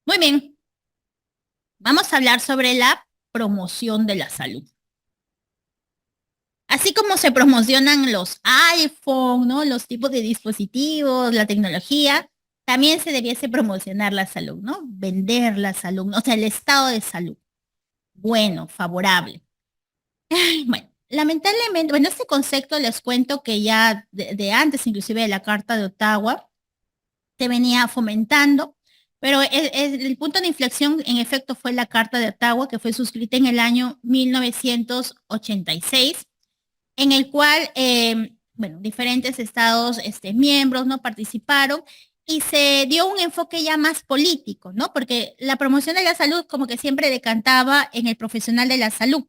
Muy bien, vamos a hablar sobre la promoción de la salud. Así como se promocionan los iPhone, ¿no? Los tipos de dispositivos, la tecnología, también se debiese promocionar la salud, ¿no? Vender la salud, ¿no? O sea, el estado de salud. Bueno, favorable. Bueno, lamentablemente, bueno, este concepto les cuento que ya de antes, inclusive de la Carta de Ottawa, se venía fomentando, pero el punto de inflexión en efecto fue la Carta de Ottawa, que fue suscrita en el año 1986, en el cual, bueno, diferentes estados miembros no participaron y se dio un enfoque ya más político, ¿no? Porque la promoción de la salud como que siempre decantaba en el profesional de la salud.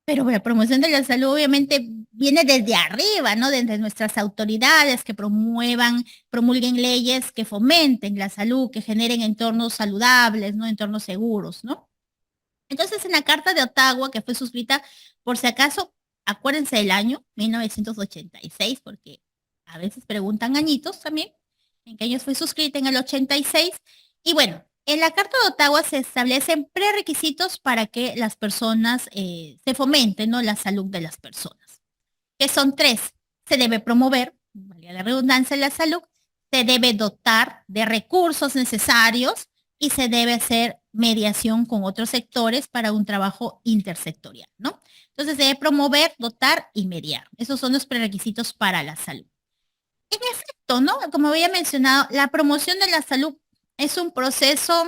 Pero la promoción de la salud obviamente viene desde arriba, ¿no? Desde nuestras autoridades que promuevan, promulguen leyes que fomenten la salud, que generen entornos saludables, ¿no? Entornos seguros, ¿no? Entonces, en la Carta de Ottawa, que fue suscrita, por si acaso, acuérdense del año 1986, porque a veces preguntan añitos también, en qué años fue suscrita en el 86. Y bueno, en la Carta de Ottawa se establecen prerequisitos para que las personas se fomenten, ¿no? La salud de las personas, que son tres. Se debe promover, valga la redundancia, la salud, se debe dotar de recursos necesarios y se debe hacer mediación con otros sectores para un trabajo intersectorial, ¿no? Entonces se debe promover, dotar y mediar. Esos son los prerequisitos para la salud. En efecto, ¿no? Como había mencionado, la promoción de la salud es un proceso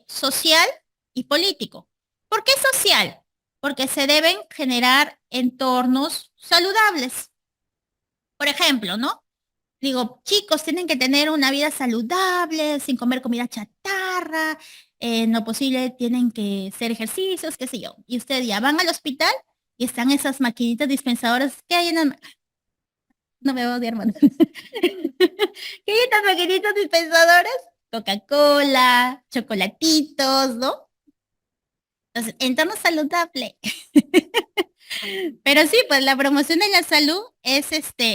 social y político. ¿Por qué social? Porque se deben generar entornos saludables. Por ejemplo, ¿no? Digo, chicos, tienen que tener una vida saludable, sin comer comida chatarra, en lo posible tienen que hacer ejercicios, qué sé yo. Y ustedes ya van al hospital y están esas maquinitas dispensadoras que hay en el... No me voy a odiar, hermano. ¿Qué hay estas maquinitas dispensadoras? Coca-Cola, chocolatitos, ¿no? Entonces, entorno saludable. Pero sí, pues la promoción de la salud es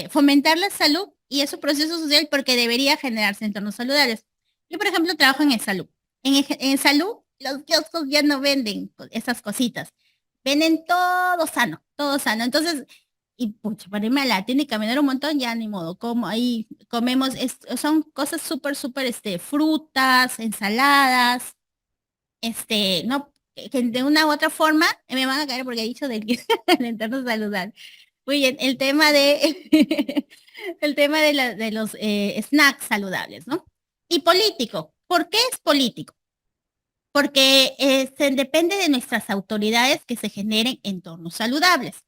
fomentar la salud y es un proceso social porque debería generarse entornos saludables. Yo, por ejemplo, trabajo en salud. En salud, los kioscos ya no venden esas cositas. Venden todo sano, todo sano. Entonces, y pucha, para irme a la tienda y caminar un montón, ya ni modo, como ahí comemos, son cosas súper, frutas, ensaladas, no, que de una u otra forma me van a caer porque he dicho del el entorno saludable. Muy bien, el tema de el tema de los snacks saludables, ¿no? Y político. ¿Por qué es político? Porque se depende de nuestras autoridades que se generen entornos saludables.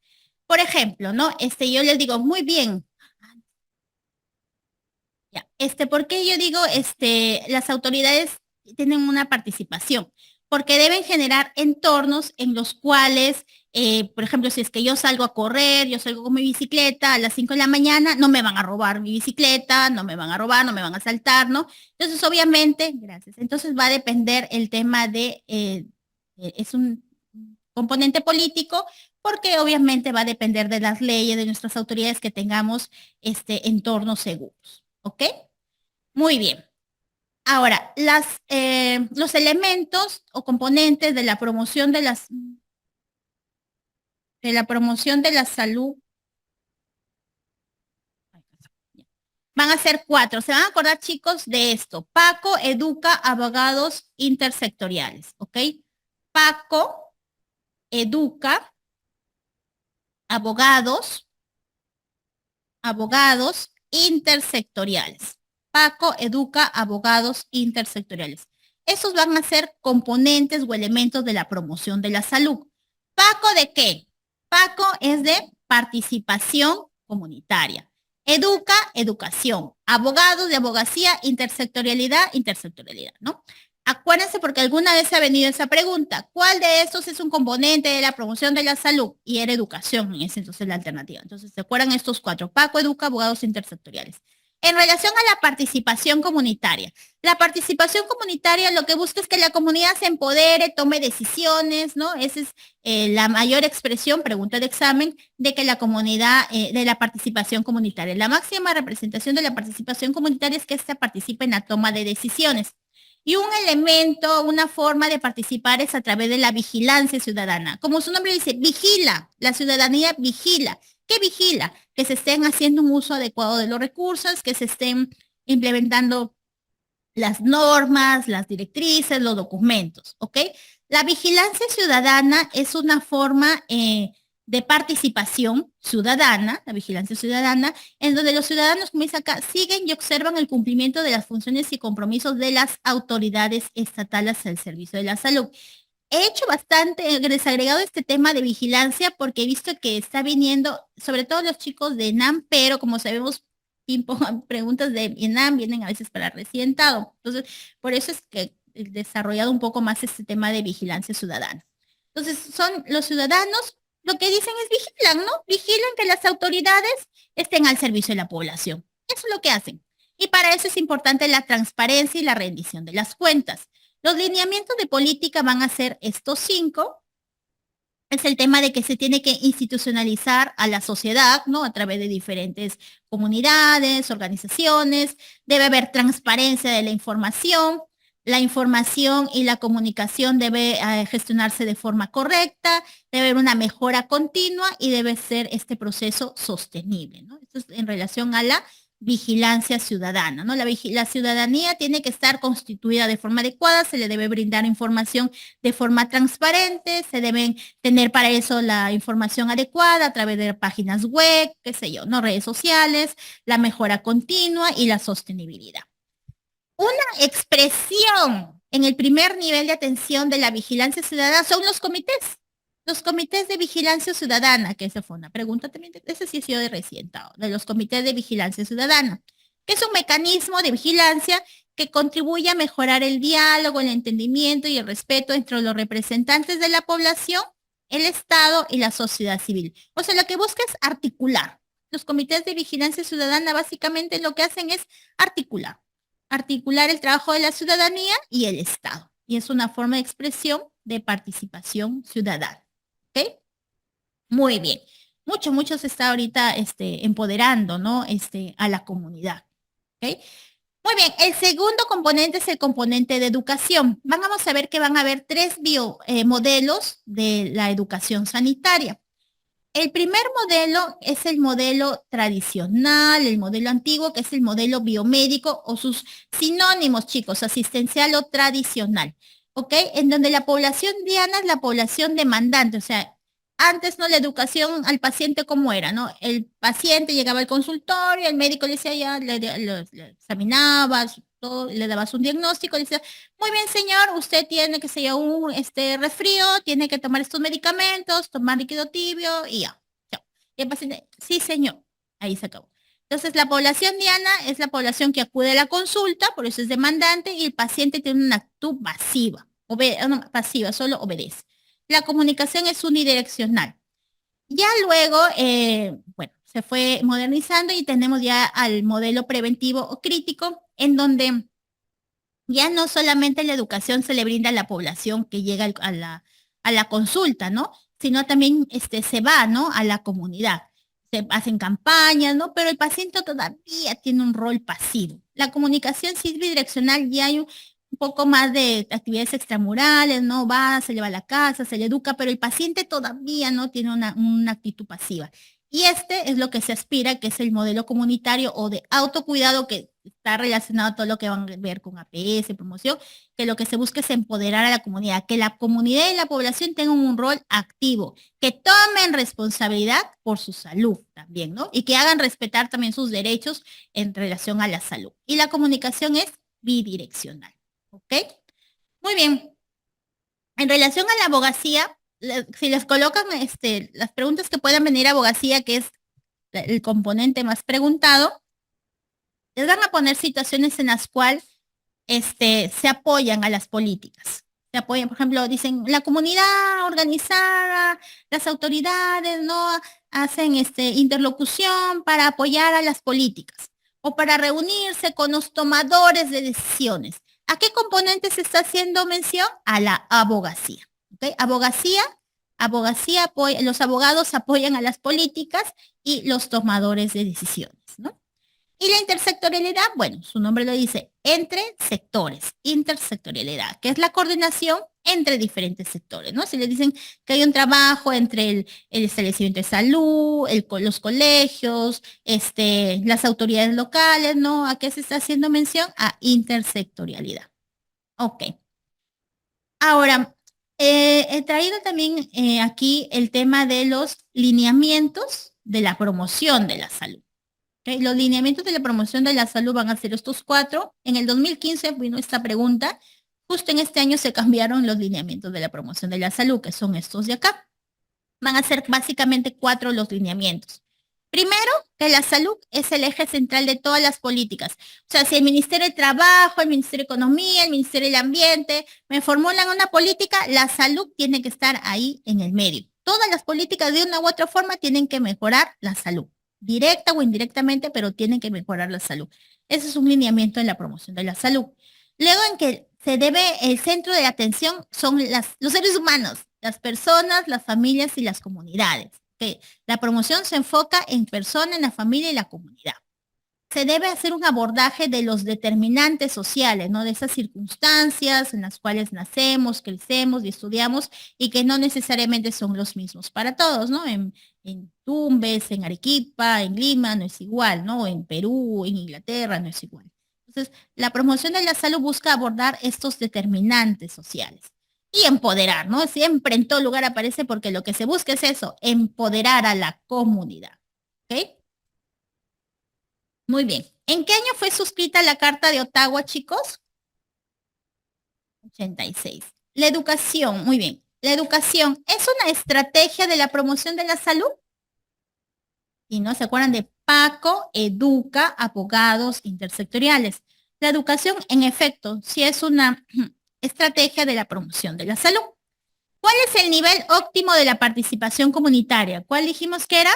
Por ejemplo, ¿no? Yo les digo, muy bien, ya, ¿por qué yo digo, las autoridades tienen una participación? Porque deben generar entornos en los cuales, por ejemplo, si es que yo salgo a correr, yo salgo con mi bicicleta a las 5 de la mañana, no me van a robar mi bicicleta, no me van a robar, no me van a asaltar, ¿no? Entonces, obviamente, gracias. Entonces va a depender el tema es un componente político, porque obviamente va a depender de las leyes, de nuestras autoridades que tengamos entornos seguros, ¿ok? Muy bien. Ahora, los elementos o componentes de la promoción de la promoción de la salud van a ser cuatro. Se van a acordar, chicos, de esto. Paco educa abogados intersectoriales, ¿ok? Paco educa abogados, abogados intersectoriales. Paco educa abogados intersectoriales. Esos van a ser componentes o elementos de la promoción de la salud. ¿Paco de qué? Paco es de participación comunitaria. Educa, educación. Abogados de abogacía, intersectorialidad, intersectorialidad, ¿no? Acuérdense porque alguna vez se ha venido esa pregunta. ¿Cuál de estos es un componente de la promoción de la salud? Y era educación, en ese entonces la alternativa. Entonces, ¿se acuerdan estos cuatro? Paco, educa, abogados intersectoriales. En relación a la participación comunitaria. La participación comunitaria lo que busca es que la comunidad se empodere, tome decisiones, ¿no? Esa es la mayor expresión, pregunta de examen, de que la comunidad, de la participación comunitaria. La máxima representación de la participación comunitaria es que ésta participe en la toma de decisiones. Y un elemento, una forma de participar es a través de la vigilancia ciudadana. Como su nombre dice, vigila, la ciudadanía vigila. ¿Qué vigila? Que se estén haciendo un uso adecuado de los recursos, que se estén implementando las normas, las directrices, los documentos, ¿ok? La vigilancia ciudadana es una forma de participación ciudadana, la vigilancia ciudadana, en donde los ciudadanos, como dice acá, siguen y observan el cumplimiento de las funciones y compromisos de las autoridades estatales al servicio de la salud. He hecho bastante, desagregado este tema de vigilancia porque he visto que está viniendo, sobre todo los chicos de ENAM, pero como sabemos, preguntas de ENAM vienen a veces para recientado. Entonces, por eso es que he desarrollado un poco más este tema de vigilancia ciudadana. Entonces, son los ciudadanos, lo que dicen es vigilan, ¿no? Vigilan que las autoridades estén al servicio de la población. Eso es lo que hacen. Y para eso es importante la transparencia y la rendición de las cuentas. Los lineamientos de política van a ser estos 5. Es el tema de que se tiene que institucionalizar a la sociedad, ¿no? A través de diferentes comunidades, organizaciones. Debe haber transparencia de la información. La información y la comunicación debe gestionarse de forma correcta. Debe haber una mejora continua y debe ser este proceso sostenible, ¿no? Esto es en relación a la vigilancia ciudadana, ¿no? La ciudadanía tiene que estar constituida de forma adecuada, se le debe brindar información de forma transparente, se deben tener para eso la información adecuada a través de páginas web, qué sé yo, ¿no? Redes sociales, la mejora continua y la sostenibilidad. Una expresión en el primer nivel de atención de la vigilancia ciudadana son los comités. Los comités de vigilancia ciudadana, que esa fue una pregunta también, ese sí ha sido de recientado, de los comités de vigilancia ciudadana, que es un mecanismo de vigilancia que contribuye a mejorar el diálogo, el entendimiento y el respeto entre los representantes de la población, el Estado y la sociedad civil. O sea, lo que busca es articular. Los comités de vigilancia ciudadana básicamente lo que hacen es articular el trabajo de la ciudadanía y el Estado. Y es una forma de expresión de participación ciudadana. ¿Ok? Muy bien. Mucho se está ahorita empoderando, ¿no? A la comunidad. ¿Ok? Muy bien, el segundo componente es el componente de educación. Vamos a ver que van a haber 3 modelos de la educación sanitaria. El primer modelo es el modelo tradicional, el modelo antiguo, que es el modelo biomédico o sus sinónimos, chicos, asistencial o tradicional, ¿ok? En donde la población diana es la población demandante, o sea, antes, ¿no? La educación al paciente, ¿cómo era, no? El paciente llegaba al consultorio, el médico le decía ya, le examinaba, todo, le dabas un diagnóstico, le decía, muy bien, señor, usted tiene que ser un resfrío, tiene que tomar estos medicamentos, tomar líquido tibio y ya. Chao. Y el paciente, sí, señor. Ahí se acabó. Entonces, la población diana es la población que acude a la consulta, por eso es demandante, y el paciente tiene una actitud pasiva, no, pasiva, solo obedece. La comunicación es unidireccional. Ya luego, bueno, se fue modernizando y tenemos ya al modelo preventivo o crítico, en donde ya no solamente la educación se le brinda a la población que llega a la consulta, ¿no? Sino también se va, ¿no? A la comunidad. Se hacen campañas, ¿no? Pero el paciente todavía tiene un rol pasivo. La comunicación sí es bidireccional, ya hay un poco más de actividades extramurales, ¿no? Va, se le va a la casa, se le educa, pero el paciente todavía no tiene una actitud pasiva. Y este es lo que se aspira, que es el modelo comunitario o de autocuidado que está relacionado a todo lo que van a ver con APS, promoción, que lo que se busca es empoderar a la comunidad, que la comunidad y la población tengan un rol activo, que tomen responsabilidad por su salud también, ¿no? Y que hagan respetar también sus derechos en relación a la salud. Y la comunicación es bidireccional, ¿ok? Muy bien. En relación a la abogacía, si les colocan las preguntas que puedan venir a abogacía, que es el componente más preguntado, les van a poner situaciones en las cuales se apoyan a las políticas. Se apoyan, por ejemplo, dicen, la comunidad organizada, las autoridades, ¿no? Hacen interlocución para apoyar a las políticas o para reunirse con los tomadores de decisiones. ¿A qué componentes se está haciendo mención? A la abogacía. ¿Okay? Abogacía los abogados apoyan a las políticas y los tomadores de decisiones, ¿no? Y la intersectorialidad, bueno, su nombre lo dice, entre sectores, intersectorialidad, que es la coordinación entre diferentes sectores, ¿no? Si le dicen que hay un trabajo entre el establecimiento de salud, los colegios, las autoridades locales, ¿no? ¿A qué se está haciendo mención? A intersectorialidad. Ok. Ahora, he traído también aquí el tema de los lineamientos de la promoción de la salud. ¿Ok? Los lineamientos de la promoción de la salud van a ser estos cuatro. En el 2015 vino esta pregunta. Justo en este año se cambiaron los lineamientos de la promoción de la salud, que son estos de acá. Van a ser básicamente cuatro los lineamientos. Primero, que la salud es el eje central de todas las políticas. O sea, si el Ministerio de Trabajo, el Ministerio de Economía, el Ministerio del Ambiente me formulan una política, la salud tiene que estar ahí en el medio. Todas las políticas de una u otra forma tienen que mejorar la salud, directa o indirectamente, pero tienen que mejorar la salud. Ese es un lineamiento en la promoción de la salud. Luego en que se debe, el centro de atención son los seres humanos, las personas, las familias y las comunidades. Que la promoción se enfoca en personas, en la familia y la comunidad. Se debe hacer un abordaje de los determinantes sociales, ¿no? De esas circunstancias en las cuales nacemos, crecemos y estudiamos y que no necesariamente son los mismos para todos, ¿no? En Tumbes, en Arequipa, en Lima no es igual, ¿no? En Perú, en Inglaterra no es igual. Entonces, la promoción de la salud busca abordar estos determinantes sociales y empoderar, ¿no? Siempre en todo lugar aparece porque lo que se busca es eso, empoderar a la comunidad. ¿Ok? Muy bien. ¿En qué año fue suscrita la Carta de Ottawa, chicos? 86. La educación, muy bien. La educación es una estrategia de la promoción de la salud. Y no se acuerdan de Paco, Educa, abogados intersectoriales. La educación, en efecto, sí es una estrategia de la promoción de la salud. ¿Cuál es el nivel óptimo de la participación comunitaria? ¿Cuál dijimos que era?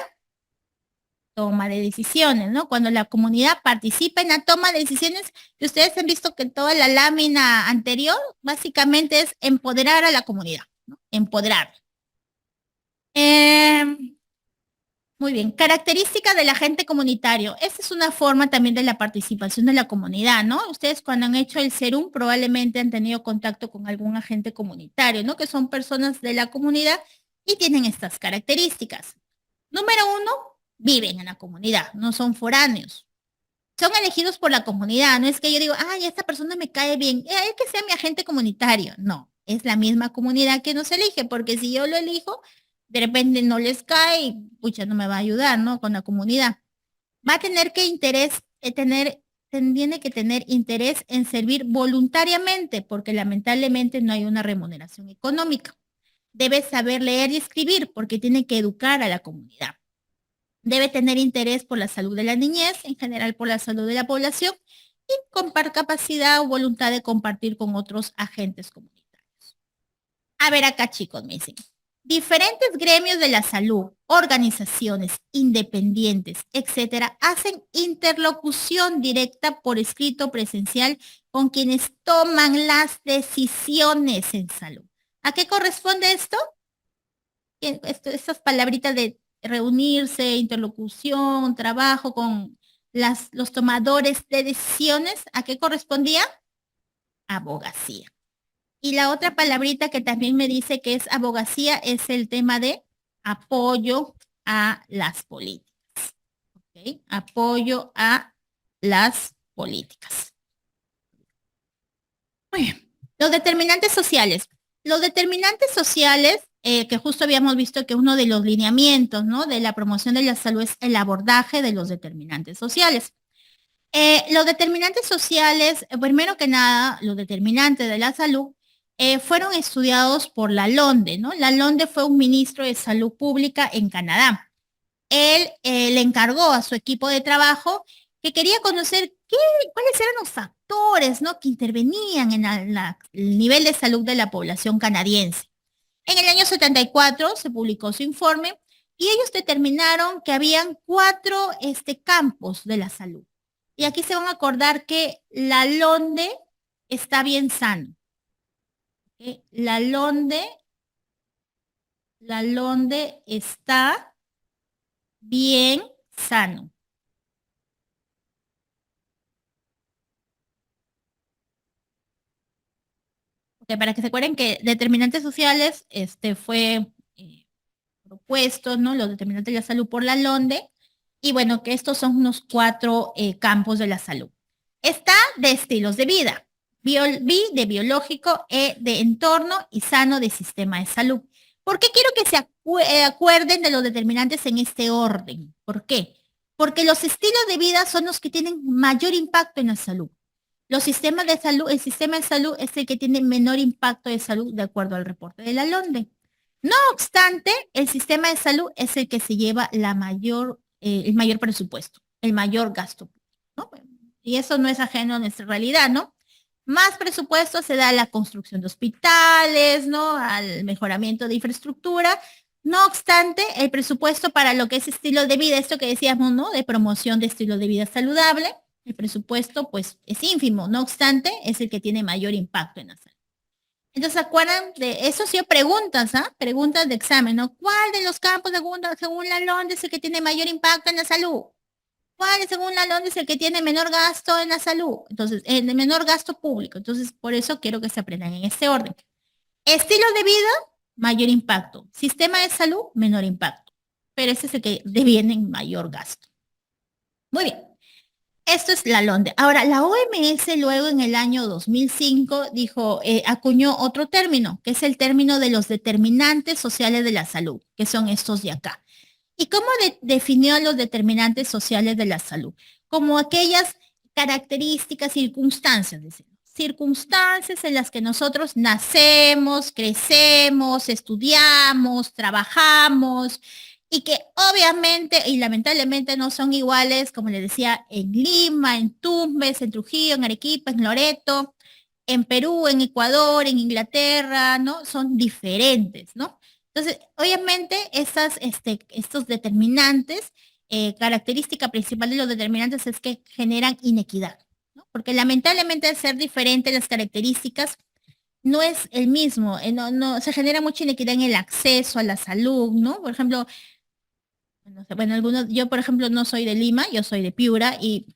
Toma de decisiones, ¿no? Cuando la comunidad participa en la toma de decisiones, que ustedes han visto que toda la lámina anterior básicamente es empoderar a la comunidad, ¿no? Empoderar. Muy bien, característica del agente comunitario. Esa es una forma también de la participación de la comunidad, ¿no? Ustedes cuando han hecho el SERUM probablemente han tenido contacto con algún agente comunitario, ¿no? Que son personas de la comunidad y tienen estas características. Número uno, viven en la comunidad, no son foráneos. Son elegidos por la comunidad, no es que yo digo, ay, esta persona me cae bien, es que sea mi agente comunitario. No, es la misma comunidad que nos elige, porque si yo lo elijo, de repente no les cae y pucha, no me va a ayudar, ¿no? Con la comunidad. Va a tener que tiene que tener interés en servir voluntariamente, porque lamentablemente no hay una remuneración económica. Debe saber leer y escribir, porque tiene que educar a la comunidad. Debe tener interés por la salud de la niñez, en general por la salud de la población, y con capacidad o voluntad de compartir con otros agentes comunitarios. A ver acá, chicos, me dicen. Diferentes gremios de la salud, organizaciones independientes, etcétera, hacen interlocución directa por escrito presencial con quienes toman las decisiones en salud. ¿A qué corresponde esto? Estas palabritas de reunirse, interlocución, trabajo con los tomadores de decisiones, ¿a qué correspondía? Abogacía. Y la otra palabrita que también me dice que es abogacía es el tema de apoyo a las políticas. ¿Okay? Apoyo a las políticas. Muy bien. Los determinantes sociales. Los determinantes sociales, que justo habíamos visto que uno de los lineamientos, ¿no? De la promoción de la salud es el abordaje de los determinantes sociales. Los determinantes sociales, primero que nada, los determinantes de la salud, fueron estudiados por Lalonde, ¿no? Lalonde fue un ministro de salud pública en Canadá. Él le encargó a su equipo de trabajo que quería conocer cuáles eran los factores, ¿no? Que intervenían en el nivel de salud de la población canadiense. En el año 74 se publicó su informe y ellos determinaron que habían cuatro campos de la salud. Y aquí se van a acordar que la LONDE está bien sano. ¿Okay? La LONDE está bien sano. Que para que se acuerden que determinantes sociales fue propuesto, ¿no? Los determinantes de la salud por la LONDE, y bueno, que estos son unos 4 campos de la salud. Está de estilos de vida, B de biológico, E de entorno y sano de sistema de salud. ¿Por qué quiero que se acuerden de los determinantes en este orden? ¿Por qué? Porque los estilos de vida son los que tienen mayor impacto en la salud. Los sistemas de salud, el sistema de salud es el que tiene menor impacto de salud de acuerdo al reporte de la LONDE. No obstante, el sistema de salud es el que se lleva el mayor presupuesto, el mayor gasto, ¿no? Y eso no es ajeno a nuestra realidad, ¿no? Más presupuesto se da a la construcción de hospitales, ¿no? Al mejoramiento de infraestructura. No obstante, el presupuesto para lo que es estilo de vida, esto que decíamos, ¿no? De promoción de estilo de vida saludable, el presupuesto pues es ínfimo. No obstante, es el que tiene mayor impacto en la salud. Entonces, ¿se acuerdan de eso? Sí, preguntas, ¿ah? Preguntas de examen, ¿no? ¿Cuál de los campos según la LONDE es el que tiene mayor impacto en la salud? ¿Cuál según la LONDE es el que tiene menor gasto en la salud? Entonces, el de menor gasto público. Entonces, por eso quiero que se aprendan en este orden. Estilo de vida, mayor impacto. Sistema de salud, menor impacto. Pero ese es el que deviene en mayor gasto. Muy bien. Esto es la LONDE. Ahora, la OMS luego en el año 2005 dijo, acuñó otro término, que es el término de los determinantes sociales de la salud, que son estos de acá. ¿Y cómo definió los determinantes sociales de la salud? Como aquellas características, circunstancias, circunstancias en las que nosotros nacemos, crecemos, estudiamos, trabajamos, y que obviamente y lamentablemente no son iguales, como les decía, en Lima, en Tumbes, en Trujillo, en Arequipa, en Loreto, en Perú, en Ecuador, en Inglaterra, ¿no? Son diferentes, ¿no? Entonces, obviamente, estos determinantes, característica principal de los determinantes es que generan inequidad, ¿no? Porque lamentablemente al ser diferentes las características, no es el mismo, se genera mucha inequidad en el acceso a la salud, ¿no? Por ejemplo, no sé, bueno, yo por ejemplo no soy de Lima, yo soy de Piura y,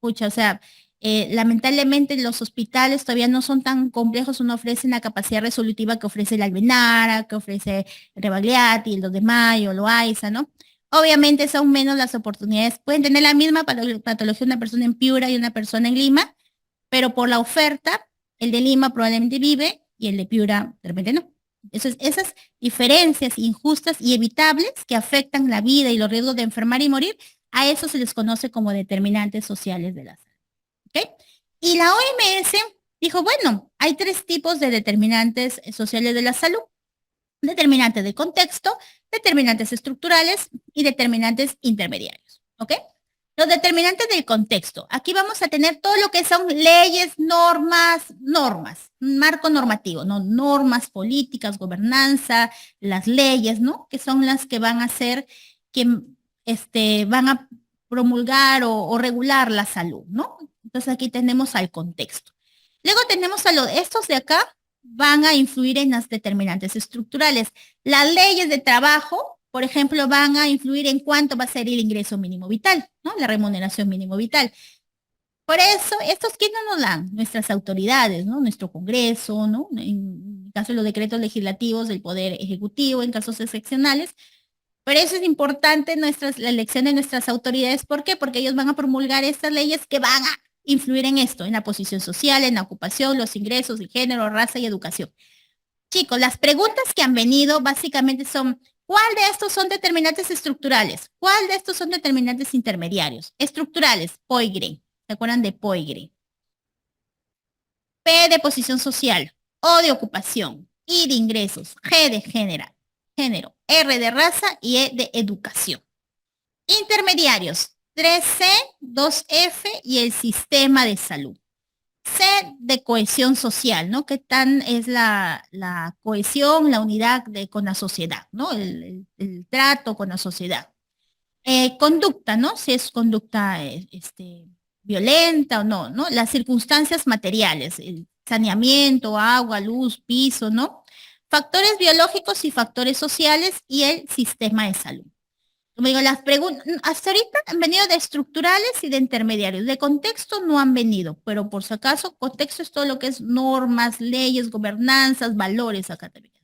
pucha, o sea, lamentablemente los hospitales todavía no son tan complejos, no ofrecen la capacidad resolutiva que ofrece la Almenara, que ofrece el Rebagliati, el 2 de Mayo, Loaiza, ¿no? Obviamente son menos las oportunidades, pueden tener la misma patología una persona en Piura y una persona en Lima, pero por la oferta, el de Lima probablemente vive y el de Piura de repente no. Esas diferencias injustas y evitables que afectan la vida y los riesgos de enfermar y morir, a eso se les conoce como determinantes sociales de la salud. ¿Okay? Y la OMS dijo, bueno, hay 3 tipos de determinantes sociales de la salud. Determinantes de contexto, determinantes estructurales y determinantes intermediarios. ¿Ok? Los determinantes del contexto. Aquí vamos a tener todo lo que son leyes, normas, marco normativo, ¿no? Normas políticas, gobernanza, las leyes, ¿no? Que son las que van a hacer, que van a promulgar o regular la salud, ¿no? Entonces aquí tenemos al contexto. Luego tenemos estos de acá van a influir en las determinantes estructurales. Las leyes de trabajo, por ejemplo, van a influir en cuánto va a ser el ingreso mínimo vital, ¿no? La remuneración mínimo vital. Por eso, estos quiénes nos dan nuestras autoridades, ¿no? Nuestro Congreso, ¿no? En caso de los decretos legislativos del Poder Ejecutivo, en casos excepcionales. Por eso es importante la elección de nuestras autoridades. ¿Por qué? Porque ellos van a promulgar estas leyes que van a influir en esto, en la posición social, en la ocupación, los ingresos, el género, raza y educación. Chicos, las preguntas que han venido básicamente son, ¿cuál de estos son determinantes estructurales? ¿Cuál de estos son determinantes intermediarios? Estructurales, Poigre. ¿Se acuerdan de Poigre? P de posición social, O de ocupación, I de ingresos, G de género, R de raza y E de educación. Intermediarios, 3C, 2F y el sistema de salud. C de cohesión social, ¿no? ¿Qué tan es la cohesión, la unidad con la sociedad, ¿no? El trato con la sociedad. Conducta, ¿no? Si es conducta violenta o no, ¿no? Las circunstancias materiales, el saneamiento, agua, luz, piso, ¿no? Factores biológicos y factores sociales y el sistema de salud. Como digo, las preguntas, hasta ahorita han venido de estructurales y de intermediarios. De contexto no han venido, pero por si acaso, contexto es todo lo que es normas, leyes, gobernanzas, valores académicos.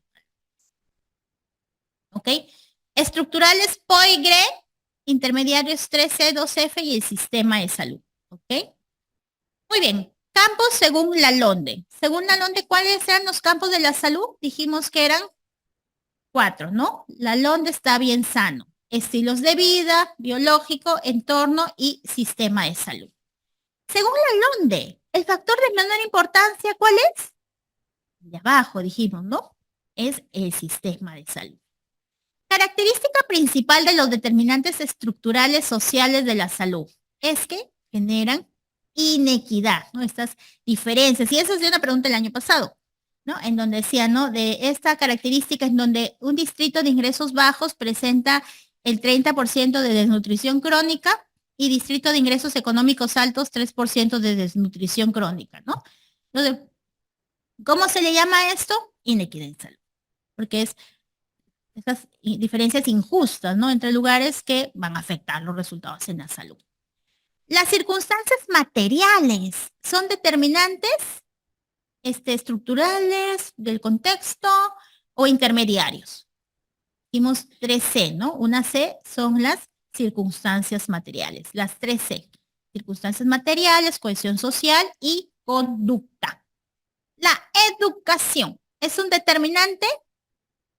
¿Ok? Estructurales POIGRE, intermediarios 3C, 2F y el sistema de salud. ¿Ok? Muy bien. Campos según la LONDE. Según la LONDE, ¿cuáles eran los campos de la salud? Dijimos que eran cuatro, ¿no? La LONDE está bien sano. Estilos de vida, biológico, entorno y sistema de salud. Según la LONDE, el factor de menor importancia, ¿cuál es? De abajo, dijimos, ¿no? Es el sistema de salud. Característica principal de los determinantes estructurales sociales de la salud es que generan inequidad, ¿no? Estas diferencias. Y eso es de una pregunta el año pasado, ¿no? En donde decía, ¿no? De esta característica en donde un distrito de ingresos bajos presenta el 30% de desnutrición crónica y distrito de ingresos económicos altos 3% de desnutrición crónica, ¿no? Entonces, ¿cómo se le llama esto? Inequidad en salud, porque es estas diferencias injustas, ¿no? Entre lugares que van a afectar los resultados en la salud. Las circunstancias materiales son determinantes estructurales del contexto o intermediarios. Dijimos 3C, ¿no? Una C son las circunstancias materiales, las 3C. Circunstancias materiales, cohesión social y conducta. La educación es un determinante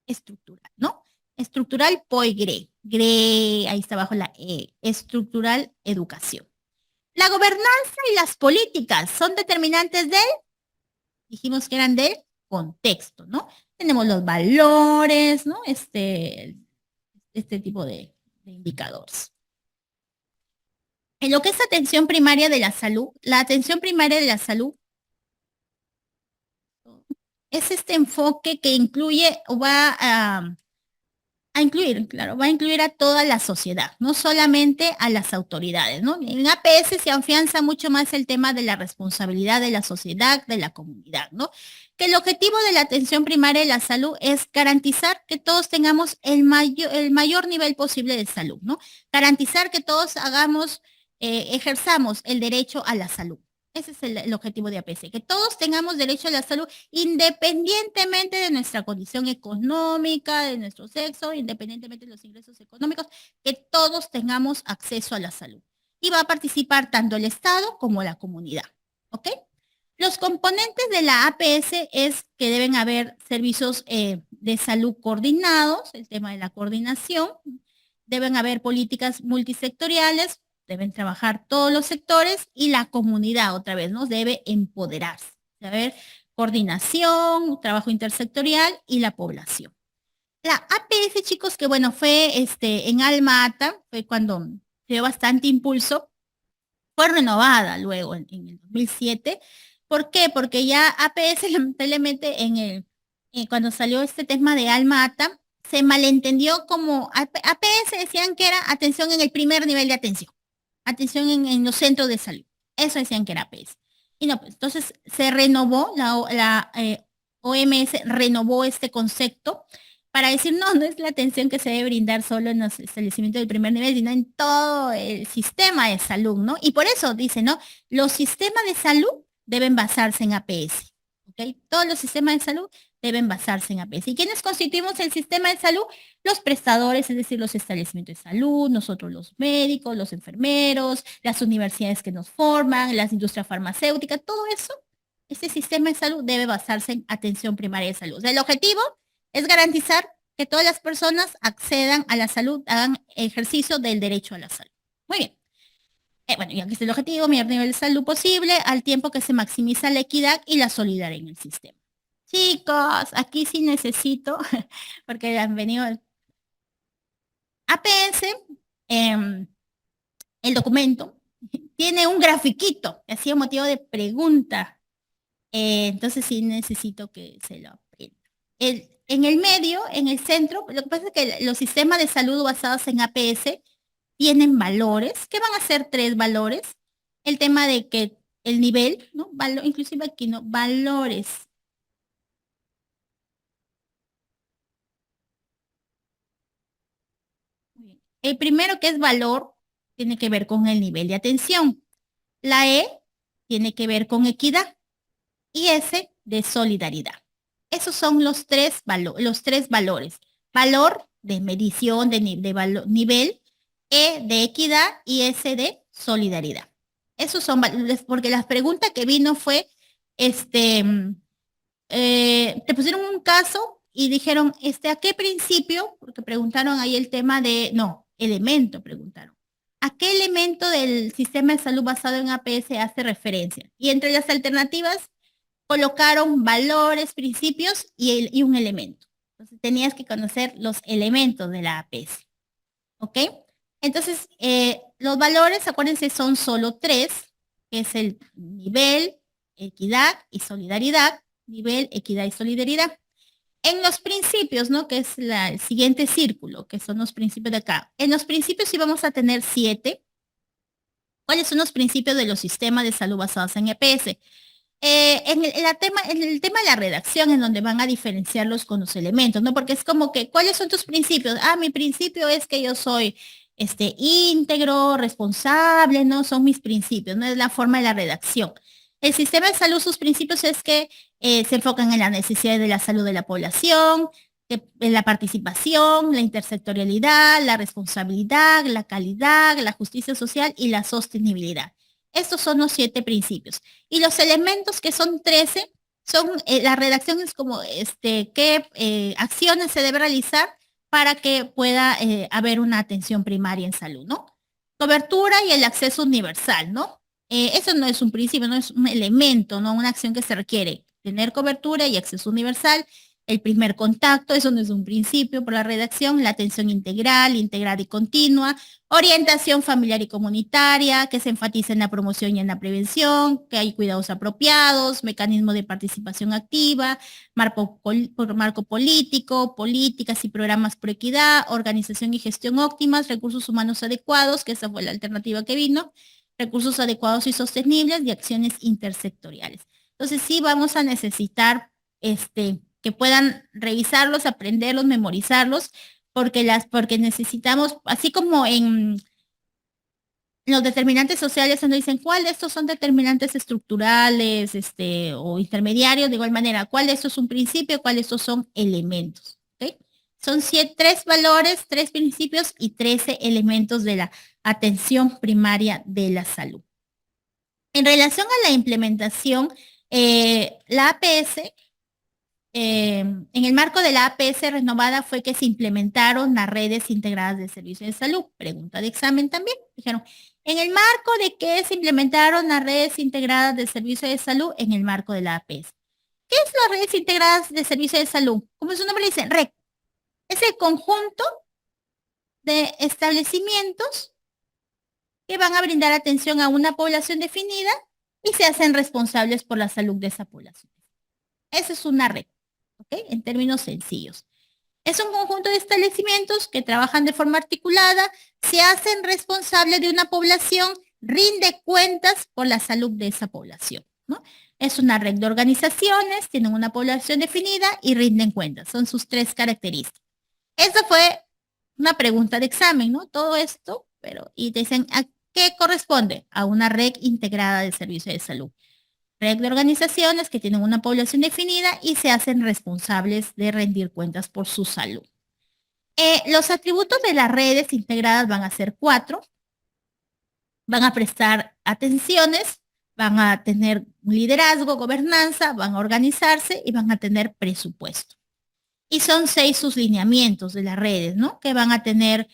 estructural, ¿no? Estructural POIGRE. GRE, ahí está abajo la E. Estructural educación. La gobernanza y las políticas son determinantes del, dijimos que eran del contexto, ¿no? Tenemos los valores, ¿no? Este tipo de indicadores. En lo que es atención primaria de la salud, la atención primaria de la salud es este enfoque que incluye o va a incluir, claro, va a incluir a toda la sociedad, no solamente a las autoridades, ¿no? En APS se afianza mucho más el tema de la responsabilidad de la sociedad, de la comunidad, ¿no? Que el objetivo de la atención primaria de la salud es garantizar que todos tengamos el mayor nivel posible de salud, ¿no? Garantizar que todos ejerzamos el derecho a la salud. Ese es el objetivo de APC, que todos tengamos derecho a la salud independientemente de nuestra condición económica, de nuestro sexo, independientemente de los ingresos económicos, que todos tengamos acceso a la salud. Y va a participar tanto el Estado como la comunidad. ¿Ok? Los componentes de la APS es que deben haber servicios de salud coordinados, el tema de la coordinación, deben haber políticas multisectoriales, deben trabajar todos los sectores y la comunidad otra vez, ¿no? Debe empoderarse, saber coordinación, trabajo intersectorial y la población. La APS, chicos, que bueno, fue en Alma Ata, fue cuando dio bastante impulso, fue renovada luego en el 2007. ¿Por qué? Porque ya APS lamentablemente cuando salió este tema de Alma Ata, se malentendió como APS decían que era atención en el primer nivel de atención en los centros de salud. Eso decían que era APS. Y no, pues entonces se renovó, la OMS renovó este concepto para decir, no, no es la atención que se debe brindar solo en los establecimientos del primer nivel, sino en todo el sistema de salud, ¿no? Y por eso dice, ¿no? Los sistemas de salud deben basarse en APS, ¿ok? Todos los sistemas de salud deben basarse en APS. ¿Y quiénes constituimos el sistema de salud? Los prestadores, es decir, los establecimientos de salud, nosotros los médicos, los enfermeros, las universidades que nos forman, las industrias farmacéuticas, todo eso, este sistema de salud debe basarse en atención primaria de salud. O sea, el objetivo es garantizar que todas las personas accedan a la salud, hagan ejercicio del derecho a la salud. Muy bien. Bueno, ya que es el objetivo, mayor nivel de salud posible, al tiempo que se maximiza la equidad y la solidaridad en el sistema. Chicos, aquí sí necesito, porque han venido APS, el documento, tiene un grafiquito, que hacía motivo de pregunta. Entonces sí necesito que se lo aprenda. En el medio, en el centro, lo que pasa es que los sistemas de salud basados en APS tienen valores, que van a ser tres valores. El tema de que el nivel, ¿no? Inclusive aquí, ¿no? Valores. Muy bien. El primero, que es valor, tiene que ver con el nivel de atención. La E tiene que ver con equidad y S de solidaridad. Esos son los tres valores. Valor de medición de nivel, E de equidad y S de solidaridad. Esos son valores, porque la pregunta que vino fue, este, te pusieron un caso y dijeron, ¿a qué principio? Porque preguntaron ahí el tema de, no, elemento, preguntaron. ¿A qué elemento del sistema de salud basado en APS hace referencia? Y entre las alternativas colocaron valores, principios y un elemento. Entonces tenías que conocer los elementos de la APS. ¿Ok? Entonces, los valores, acuérdense, son solo tres, que es el nivel, equidad y solidaridad. Nivel, equidad y solidaridad. En los principios, ¿no? Que es el siguiente círculo, que son los principios de acá. En los principios sí vamos a tener 7. ¿Cuáles son los principios de los sistemas de salud basados en EPS? En el tema de la redacción, en donde van a diferenciarlos con los elementos, ¿no? Porque es como que, ¿cuáles son tus principios? Ah, mi principio es que yo soy íntegro, responsable, ¿no? Son mis principios, ¿no? Es la forma de la redacción. El sistema de salud, sus principios es que se enfocan en las necesidades de la salud de la población, en la participación, la intersectorialidad, la responsabilidad, la calidad, la justicia social y la sostenibilidad. Estos son los 7 principios. Y los elementos, que son 13, son, la redacción es como, qué acciones se debe realizar para que pueda haber una atención primaria en salud, ¿no? Cobertura y el acceso universal, ¿no? Eso no es un principio, no es un elemento, ¿no? Una acción que se requiere. Tener cobertura y acceso universal. El primer contacto, eso no es un principio por la redacción. La atención integral, integrada y continua. Orientación familiar y comunitaria, que se enfatiza en la promoción y en la prevención, que hay cuidados apropiados, mecanismo de participación activa, marco político, políticas y programas por equidad, organización y gestión óptimas, recursos humanos adecuados, que esa fue la alternativa que vino, recursos adecuados y sostenibles y acciones intersectoriales. Entonces sí vamos a necesitar que puedan revisarlos, aprenderlos, memorizarlos, porque necesitamos, así como en los determinantes sociales, donde dicen cuál de estos son determinantes estructurales, o intermediarios, de igual manera, cuál de estos es un principio, cuál de estos son elementos. ¿Ok? Son 3 valores, 3 principios y 13 elementos de la atención primaria de la salud. En relación a la implementación, la APS, en el marco de la APS renovada fue que se implementaron las redes integradas de servicios de salud. Pregunta de examen también. Dijeron, ¿en el marco de qué se implementaron las redes integradas de servicios de salud? En el marco de la APS. ¿Qué es las redes integradas de servicios de salud? Como su nombre dice, REC. Es el conjunto de establecimientos que van a brindar atención a una población definida y se hacen responsables por la salud de esa población. Esa es una red. ¿Ok? En términos sencillos. Es un conjunto de establecimientos que trabajan de forma articulada, se hacen responsables de una población, rinde cuentas por la salud de esa población, ¿no? Es una red de organizaciones, tienen una población definida y rinden cuentas. Son sus 3 características. Esa fue una pregunta de examen, ¿no? Todo esto, y te dicen, ¿a qué corresponde? A una red integrada de servicios de salud. Red de organizaciones que tienen una población definida y se hacen responsables de rendir cuentas por su salud. Los atributos de las redes integradas van a ser 4. Van a prestar atenciones, van a tener liderazgo, gobernanza, van a organizarse y van a tener presupuesto. Y son 6 sus lineamientos de las redes, ¿no? Que van a tener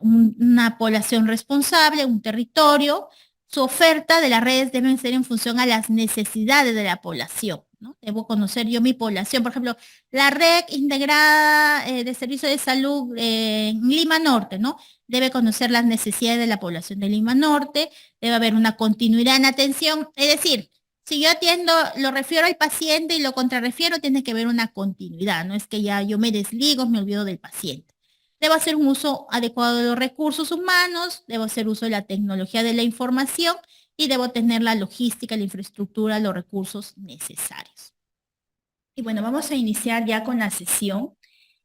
una población responsable, un territorio. Su oferta de las redes deben ser en función a las necesidades de la población, ¿no? Debo conocer yo mi población. Por ejemplo, la red integrada de servicios de salud en Lima Norte, ¿no? Debe conocer las necesidades de la población de Lima Norte, debe haber una continuidad en atención. Es decir, si yo atiendo, lo refiero al paciente y lo contrarrefiero, tiene que haber una continuidad. No es que ya yo me desligo, me olvido del paciente. Debo hacer un uso adecuado de los recursos humanos, debo hacer uso de la tecnología de la información y debo tener la logística, la infraestructura, los recursos necesarios. Y bueno, vamos a iniciar ya con la sesión.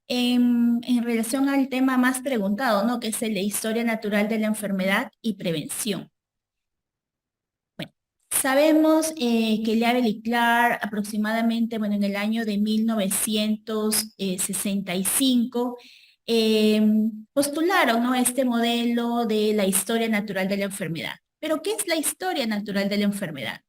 en relación al tema más preguntado, ¿no? Que es el de historia natural de la enfermedad y prevención. Bueno, sabemos que Leavel y Clark aproximadamente, bueno, en el año de 1965, eh, postularon, ¿no? Este modelo de la historia natural de la enfermedad. Pero, ¿qué es la historia natural de la enfermedad?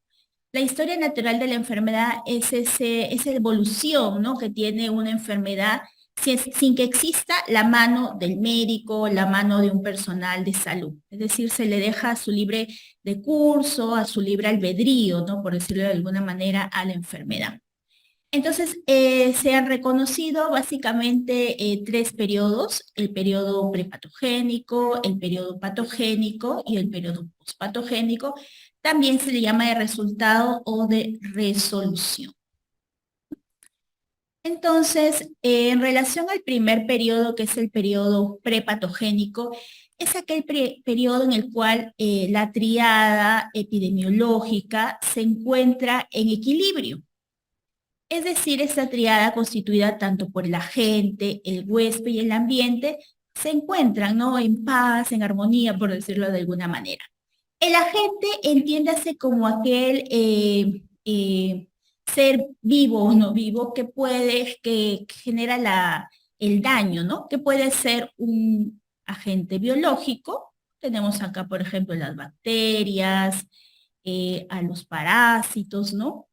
La historia natural de la enfermedad es esa evolución, ¿no? Que tiene una enfermedad sin que exista la mano del médico, la mano de un personal de salud. Es decir, se le deja a su libre de curso, a su libre albedrío, ¿no? Por decirlo de alguna manera, a la enfermedad. Entonces, se han reconocido básicamente tres periodos: el periodo prepatogénico, el periodo patogénico y el periodo postpatogénico. También se le llama de resultado o de resolución. Entonces, en relación al primer periodo, que es el periodo prepatogénico, es aquel periodo en el cual la triada epidemiológica se encuentra en equilibrio. Es decir, esta triada constituida tanto por el agente, el huésped y el ambiente se encuentran, ¿no? En paz, en armonía, por decirlo de alguna manera. El agente entiéndase como aquel ser vivo o no vivo que genera el daño, ¿no? Que puede ser un agente biológico. Tenemos acá, por ejemplo, las bacterias, a los parásitos, ¿no?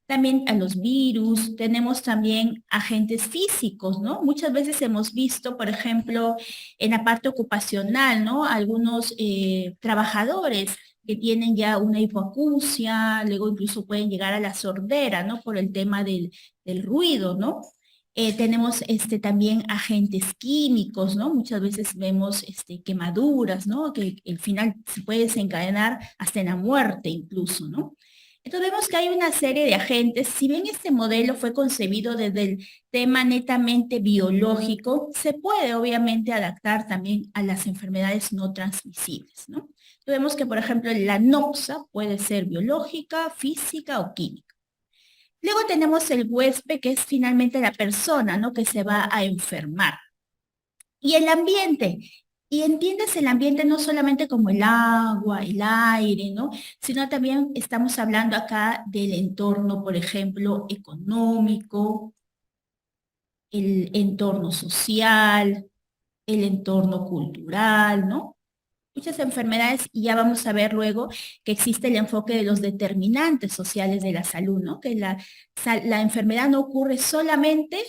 También a los virus, tenemos también agentes físicos, ¿no? Muchas veces hemos visto, por ejemplo, en la parte ocupacional, ¿no? Algunos trabajadores que tienen ya una hipoacusia, luego incluso pueden llegar a la sordera, ¿no? Por el tema del ruido, ¿no? Tenemos también agentes químicos, ¿no? Muchas veces vemos quemaduras, ¿no? Que al final se puede desencadenar hasta en la muerte incluso, ¿no? Entonces vemos que hay una serie de agentes. Si bien este modelo fue concebido desde el tema netamente biológico, se puede obviamente adaptar también a las enfermedades no transmisibles, ¿no? Entonces vemos que, por ejemplo, la noxa puede ser biológica, física o química. Luego tenemos el huésped, que es finalmente la persona, ¿no? Que se va a enfermar. Y el ambiente. Y entiendes el ambiente no solamente como el agua, el aire, ¿no? Sino también estamos hablando acá del entorno, por ejemplo, económico, el entorno social, el entorno cultural, ¿no? Muchas enfermedades, y ya vamos a ver luego que existe el enfoque de los determinantes sociales de la salud, ¿no? Que la enfermedad no ocurre solamente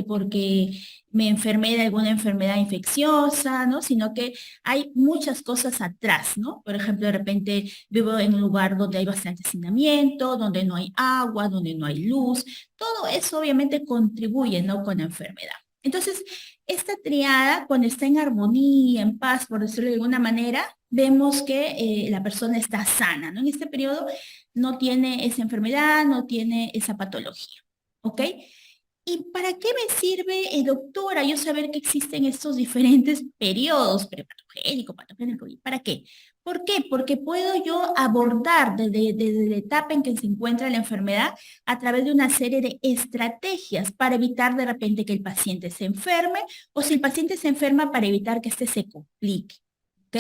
porque me enfermé de alguna enfermedad infecciosa, ¿no? Sino que hay muchas cosas atrás, ¿no? Por ejemplo, de repente vivo en un lugar donde hay bastante hacinamiento, donde no hay agua, donde no hay luz. Todo eso obviamente contribuye, ¿no? Con la enfermedad. Entonces, esta triada, cuando está en armonía, en paz, por decirlo de alguna manera, vemos que la persona está sana, ¿no? En este periodo no tiene esa enfermedad, no tiene esa patología, ¿ok? ¿Y para qué me sirve, doctora, yo saber que existen estos diferentes periodos, prepatogénico, patogénico? ¿Y para qué? ¿Por qué? Porque puedo yo abordar desde la etapa en que se encuentra la enfermedad a través de una serie de estrategias para evitar de repente que el paciente se enferme, o si el paciente se enferma, para evitar que este se complique. ¿Ok?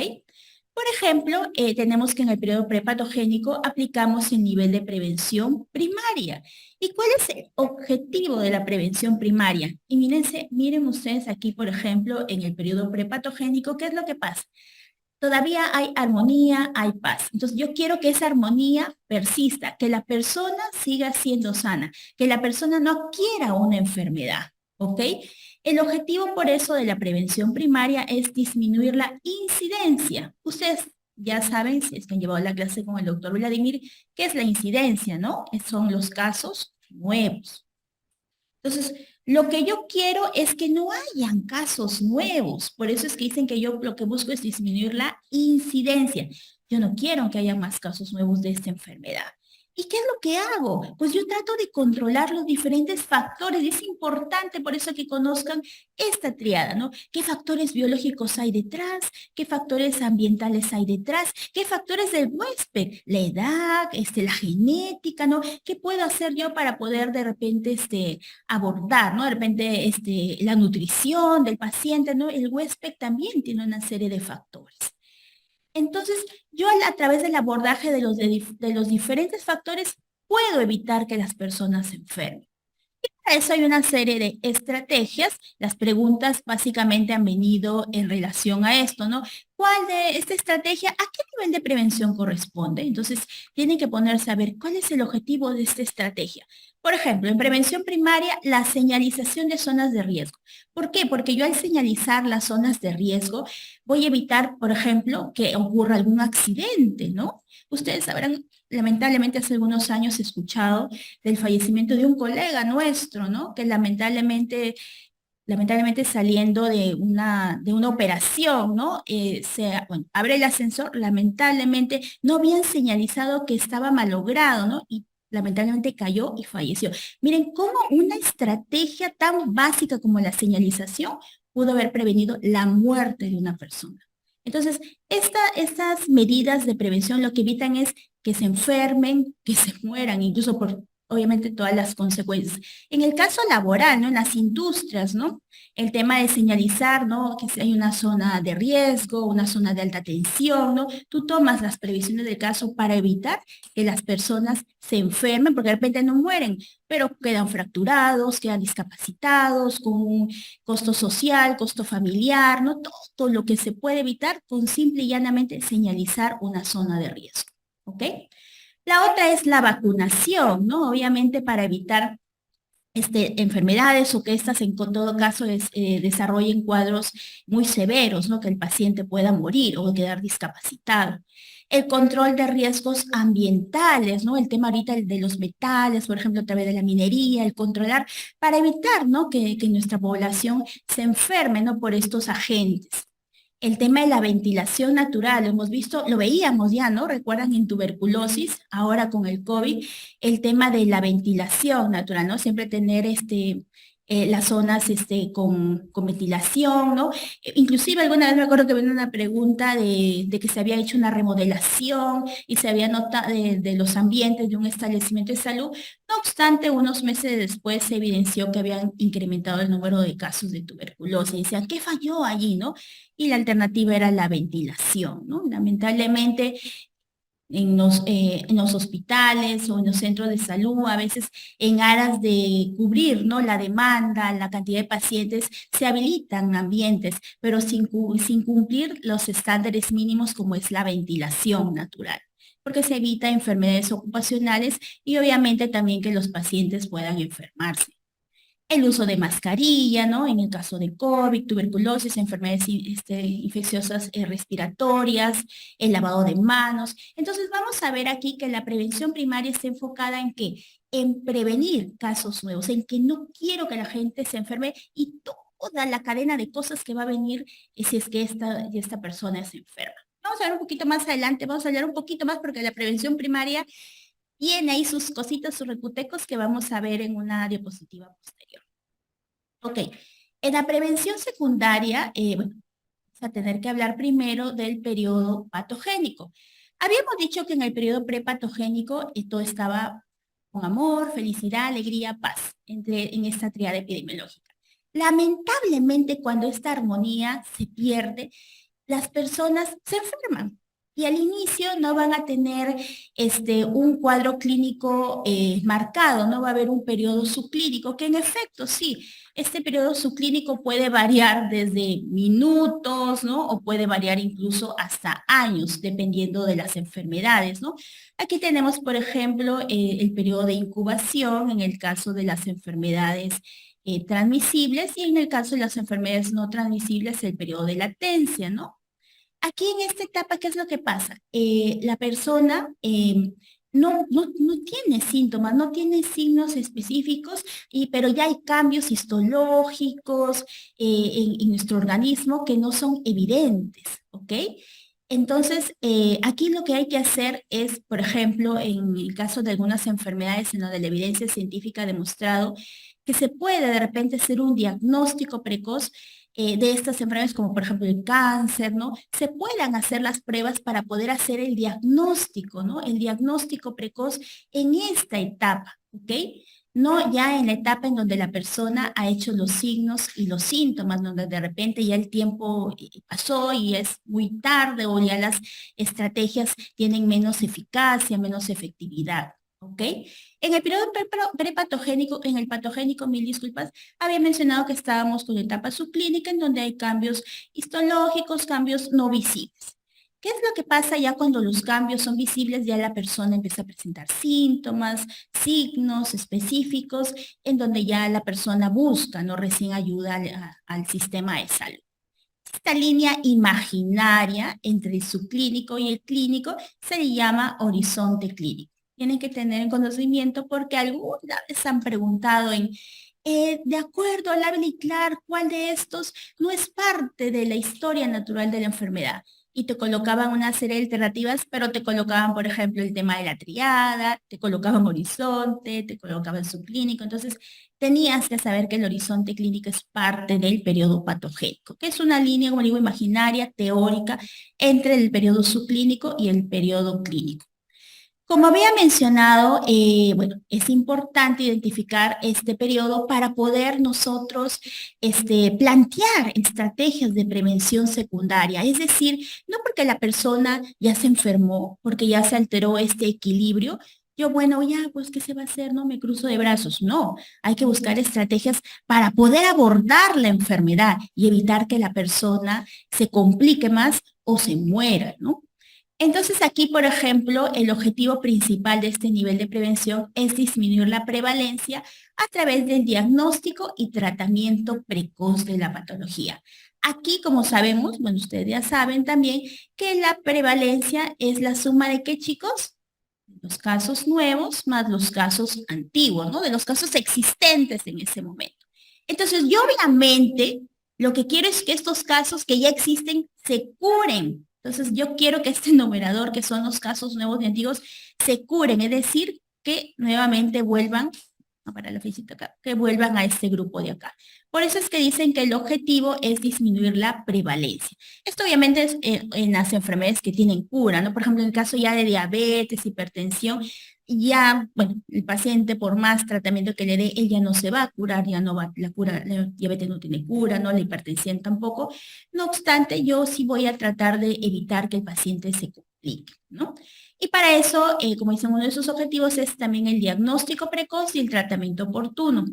Por ejemplo, tenemos que en el periodo prepatogénico aplicamos el nivel de prevención primaria. ¿Y cuál es el objetivo de la prevención primaria? Y miren ustedes aquí, por ejemplo, en el periodo prepatogénico, ¿qué es lo que pasa? Todavía hay armonía, hay paz. Entonces yo quiero que esa armonía persista, que la persona siga siendo sana, que la persona no quiera una enfermedad, ¿ok? El objetivo por eso de la prevención primaria es disminuir la incidencia. Ustedes ya saben, si es que han llevado la clase con el doctor Vladimir, qué es la incidencia, ¿no? Son los casos nuevos. Entonces, lo que yo quiero es que no hayan casos nuevos. Por eso es que dicen que yo lo que busco es disminuir la incidencia. Yo no quiero que haya más casos nuevos de esta enfermedad. ¿Y qué es lo que hago? Pues yo trato de controlar los diferentes factores y es importante por eso que conozcan esta triada, ¿no? ¿Qué factores biológicos hay detrás? ¿Qué factores ambientales hay detrás? ¿Qué factores del huésped? La edad, la genética, ¿no? ¿Qué puedo hacer yo para poder de repente abordar, ¿no? De repente la nutrición del paciente, ¿no? El huésped también tiene una serie de factores. Entonces, yo a través del abordaje de los diferentes factores puedo evitar que las personas se enfermen. Para eso hay una serie de estrategias. Las preguntas básicamente han venido en relación a esto, ¿no? ¿Cuál de esta estrategia, a qué nivel de prevención corresponde? Entonces, tienen que ponerse a ver cuál es el objetivo de esta estrategia. Por ejemplo, en prevención primaria, la señalización de zonas de riesgo. ¿Por qué? Porque yo al señalizar las zonas de riesgo, voy a evitar, por ejemplo, que ocurra algún accidente, ¿no? Ustedes sabrán, lamentablemente hace algunos años he escuchado del fallecimiento de un colega nuestro, ¿no? Que lamentablemente saliendo de una operación, ¿no? Bueno, abre el ascensor, lamentablemente no habían señalizado que estaba malogrado, ¿no? Y lamentablemente cayó y falleció. Miren cómo una estrategia tan básica como la señalización pudo haber prevenido la muerte de una persona. Entonces, estas medidas de prevención lo que evitan es que se enfermen, que se mueran, incluso por, obviamente, todas las consecuencias. En el caso laboral, ¿no? En las industrias, ¿no? El tema de señalizar, ¿no? Que si hay una zona de riesgo, una zona de alta tensión, ¿no? Tú tomas las previsiones del caso para evitar que las personas se enfermen, porque de repente no mueren, pero quedan fracturados, quedan discapacitados, con un costo social, costo familiar, ¿no? Todo lo que se puede evitar con simple y llanamente señalizar una zona de riesgo, ¿ok? La otra es la vacunación, ¿no? Obviamente para evitar enfermedades o que éstas en todo caso desarrollen cuadros muy severos, ¿no? Que el paciente pueda morir o quedar discapacitado. El control de riesgos ambientales, ¿no? El tema ahorita de los metales, por ejemplo, a través de la minería, el controlar para evitar, ¿no? Que nuestra población se enferme, ¿no? Por estos agentes. El tema de la ventilación natural, lo hemos visto, lo veíamos ya, ¿no? Recuerdan en tuberculosis, ahora con el COVID, el tema de la ventilación natural, ¿no? Siempre tener las zonas con ventilación, ¿no? Inclusive alguna vez me acuerdo que vino una pregunta de que se había hecho una remodelación y se había notado de los ambientes de un establecimiento de salud. No obstante, unos meses después se evidenció que habían incrementado el número de casos de tuberculosis. Y decían, ¿qué falló allí, no? Y la alternativa era la ventilación, ¿no? Lamentablemente, en los hospitales o en los centros de salud, a veces en aras de cubrir, ¿no? La demanda, la cantidad de pacientes, se habilitan ambientes, pero sin cumplir los estándares mínimos como es la ventilación natural, porque se evita enfermedades ocupacionales y obviamente también que los pacientes puedan enfermarse. El uso de mascarilla, ¿no? En el caso de COVID, tuberculosis, enfermedades infecciosas respiratorias, el lavado de manos. Entonces vamos a ver aquí que la prevención primaria está enfocada en qué? En prevenir casos nuevos, en que no quiero que la gente se enferme y toda la cadena de cosas que va a venir si es que esta persona se enferma. Vamos a ver un poquito más adelante, vamos a hablar un poquito más porque la prevención primaria tiene ahí sus cositas, sus recutecos que vamos a ver en una diapositiva posterior. Ok, en la prevención secundaria, bueno, vamos a tener que hablar primero del periodo patogénico. Habíamos dicho que en el periodo prepatogénico todo estaba con amor, felicidad, alegría, paz, en esta triada epidemiológica. Lamentablemente, cuando esta armonía se pierde, las personas se enferman y al inicio no van a tener un cuadro clínico marcado, no va a haber un periodo subclínico, que en efecto sí, este periodo subclínico puede variar desde minutos, ¿no? O puede variar incluso hasta años, dependiendo de las enfermedades, ¿no? Aquí tenemos, por ejemplo, el periodo de incubación en el caso de las enfermedades transmisibles y en el caso de las enfermedades no transmisibles, el periodo de latencia, ¿no? Aquí en esta etapa, ¿qué es lo que pasa? La persona no tiene síntomas, no tiene signos específicos, pero ya hay cambios histológicos en nuestro organismo que no son evidentes, ¿ok? Entonces, aquí lo que hay que hacer es, por ejemplo, en el caso de algunas enfermedades en donde la evidencia científica ha demostrado que se puede de repente hacer un diagnóstico precoz de estas enfermedades, como por ejemplo el cáncer, ¿no? Se puedan hacer las pruebas para poder hacer el diagnóstico, ¿no? El diagnóstico precoz en esta etapa, ¿ok? No ya en la etapa en donde la persona ha hecho los signos y los síntomas, donde de repente ya el tiempo pasó y es muy tarde o ya las estrategias tienen menos eficacia, menos efectividad. ¿Ok? En el periodo prepatogénico, en el patogénico, mil disculpas, había mencionado que estábamos con la etapa subclínica en donde hay cambios histológicos, cambios no visibles. ¿Qué es lo que pasa ya cuando los cambios son visibles? Ya la persona empieza a presentar síntomas, signos específicos, en donde ya la persona busca, ¿no? Recién ayuda al sistema de salud. Esta línea imaginaria entre el subclínico y el clínico se le llama horizonte clínico. Tienen que tener en conocimiento porque alguna vez han preguntado de acuerdo a Label y Clark, ¿cuál de estos no es parte de la historia natural de la enfermedad? Y te colocaban una serie de alternativas, pero te colocaban, por ejemplo, el tema de la triada, te colocaban horizonte, te colocaban subclínico. Entonces, tenías que saber que el horizonte clínico es parte del periodo patogénico, que es una línea, como digo, imaginaria, teórica, entre el periodo subclínico y el periodo clínico. Como había mencionado, bueno, es importante identificar este periodo para poder nosotros plantear estrategias de prevención secundaria. Es decir, no porque la persona ya se enfermó, porque ya se alteró este equilibrio, yo, bueno, ya, pues, ¿qué se va a hacer? No me cruzo de brazos. No, hay que buscar estrategias para poder abordar la enfermedad y evitar que la persona se complique más o se muera, ¿no? Entonces aquí, por ejemplo, el objetivo principal de este nivel de prevención es disminuir la prevalencia a través del diagnóstico y tratamiento precoz de la patología. Aquí, como sabemos, bueno, ustedes ya saben también que la prevalencia es la suma de qué, chicos? Los casos nuevos más los casos antiguos, ¿no? De los casos existentes en ese momento. Entonces, yo obviamente lo que quiero es que estos casos que ya existen se curen. Entonces, yo quiero que este numerador, que son los casos nuevos y antiguos, se curen, es decir, que nuevamente vuelvan, para la física acá, que vuelvan a este grupo de acá. Por eso es que dicen que el objetivo es disminuir la prevalencia. Esto obviamente es en las enfermedades que tienen cura, ¿no? Por ejemplo, en el caso ya de diabetes, hipertensión, ya, bueno, el paciente por más tratamiento que le dé, él ya no se va a curar, ya no va, la cura, la diabetes no tiene cura, ¿no? La hipertensión tampoco. No obstante, yo sí voy a tratar de evitar que el paciente se complique, ¿no? Y para eso, como dicen, uno de sus objetivos es también el diagnóstico precoz y el tratamiento oportuno.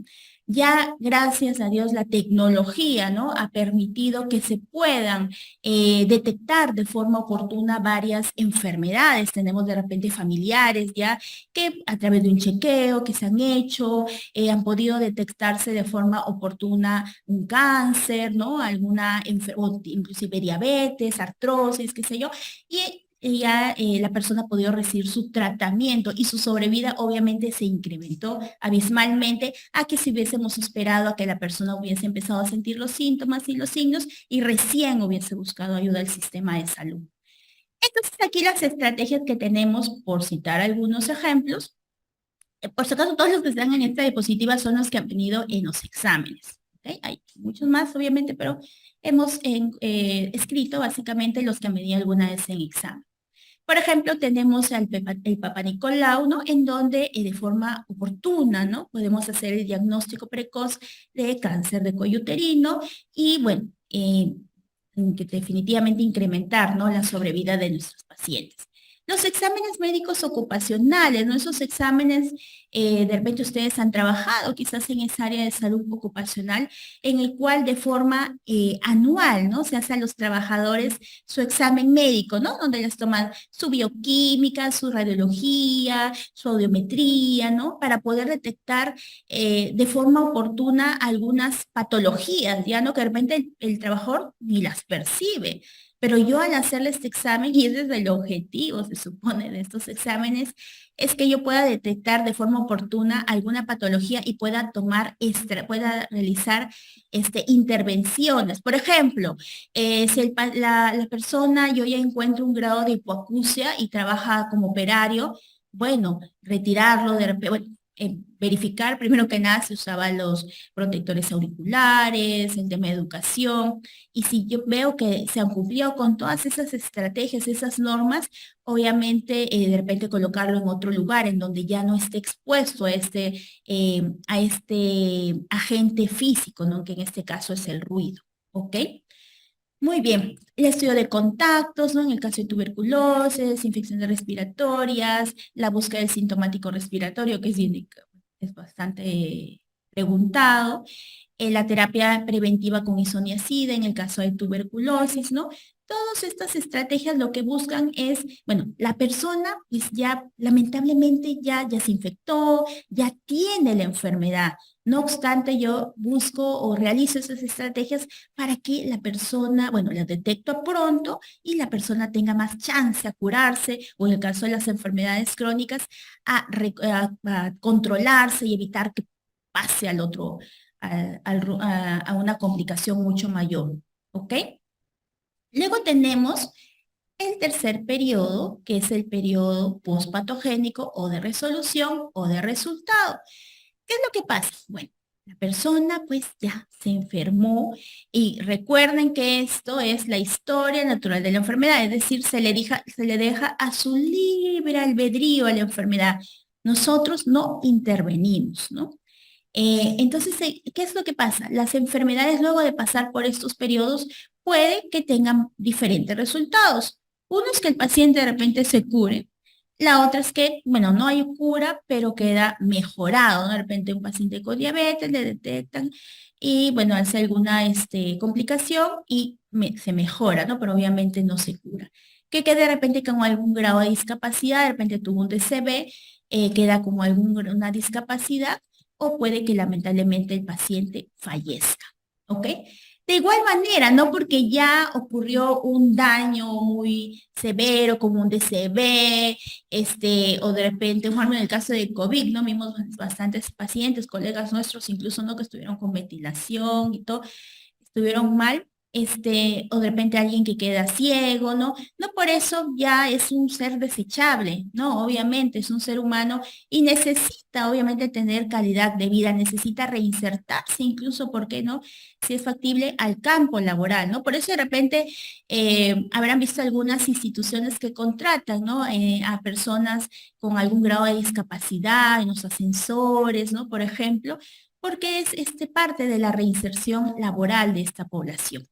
Ya, gracias a Dios, la tecnología, ¿no? Ha permitido que se puedan detectar de forma oportuna varias enfermedades. Tenemos de repente familiares ya que a través de un chequeo que se han hecho, han podido detectarse de forma oportuna un cáncer, ¿no? Alguna enfermedad, inclusive diabetes, artrosis, qué sé yo, y ya la persona ha podido recibir su tratamiento y su sobrevida obviamente se incrementó abismalmente a que si hubiésemos esperado a que la persona hubiese empezado a sentir los síntomas y los signos y recién hubiese buscado ayuda al sistema de salud. Entonces aquí las estrategias que tenemos, por citar algunos ejemplos, por si acaso todos los que están en esta diapositiva son los que han venido en los exámenes. ¿Okay? Hay muchos más, obviamente, pero hemos escrito básicamente los que han venido alguna vez en examen. Por ejemplo, tenemos el Papa Nicolau, ¿no? En donde de forma oportuna, ¿no? Podemos hacer el diagnóstico precoz de cáncer de cuello uterino y, bueno, que definitivamente incrementar, ¿no? La sobrevida de nuestros pacientes. Los exámenes médicos ocupacionales, ¿no? Esos exámenes, de repente ustedes han trabajado quizás en esa área de salud ocupacional, en el cual de forma anual, ¿no? Se hace a los trabajadores su examen médico, ¿no? Donde les toman su bioquímica, su radiología, su audiometría, ¿no? Para poder detectar de forma oportuna algunas patologías, ya, ¿no? Que de repente el trabajador ni las percibe. Pero yo al hacerle este examen, y ese es el objetivo, se supone, de estos exámenes, es que yo pueda detectar de forma oportuna alguna patología y pueda pueda realizar intervenciones. Por ejemplo, si la persona, yo ya encuentro un grado de hipoacusia y trabaja como operario, bueno, retirarlo de repente, bueno, verificar primero que nada si usaba los protectores auriculares, el tema de educación, y si yo veo que se han cumplido con todas esas estrategias, esas normas, obviamente de repente colocarlo en otro lugar en donde ya no esté expuesto a este agente físico, ¿no? Que en este caso es el ruido, ¿ok? Muy bien, el estudio de contactos, ¿no? En el caso de tuberculosis, infecciones respiratorias, la búsqueda del sintomático respiratorio, que es bastante preguntado, la terapia preventiva con isoniazida en el caso de tuberculosis, ¿no? Todas estas estrategias lo que buscan es, bueno, la persona pues ya lamentablemente ya se infectó, ya tiene la enfermedad. No obstante, yo busco o realizo esas estrategias para que la persona, bueno, la detecto pronto y la persona tenga más chance a curarse o en el caso de las enfermedades crónicas a controlarse y evitar que pase al otro, a una complicación mucho mayor. ¿Ok? Luego tenemos el tercer periodo, que es el periodo postpatogénico o de resolución o de resultado. ¿Qué es lo que pasa? Bueno, la persona pues ya se enfermó y recuerden que esto es la historia natural de la enfermedad, es decir, se le deja a su libre albedrío a la enfermedad. Nosotros no intervenimos, ¿no? Entonces, ¿qué es lo que pasa? Las enfermedades luego de pasar por estos periodos puede que tengan diferentes resultados. Uno es que el paciente de repente se cure. La otra es que, bueno, no hay cura, pero queda mejorado, ¿no? De repente un paciente con diabetes le detectan y, bueno, hace alguna complicación y se mejora, ¿no? Pero obviamente no se cura. Que quede de repente con algún grado de discapacidad, de repente tuvo un DCB, queda como alguna discapacidad o puede que lamentablemente el paciente fallezca, ¿ok? De igual manera, no porque ya ocurrió un daño muy severo como un DCB, o de repente, por ejemplo, en el caso de COVID, ¿no? Vimos bastantes pacientes, colegas nuestros, incluso, ¿no? Que estuvieron con ventilación y todo, estuvieron mal, o de repente alguien que queda ciego, ¿no? No por eso ya es un ser desechable, ¿no? Obviamente es un ser humano y necesita, obviamente, tener calidad de vida, necesita reinsertarse incluso, ¿por qué no? Si es factible al campo laboral, ¿no? Por eso de repente habrán visto algunas instituciones que contratan, ¿no? A personas con algún grado de discapacidad en los ascensores, ¿no? Por ejemplo, porque es parte de la reinserción laboral de esta población.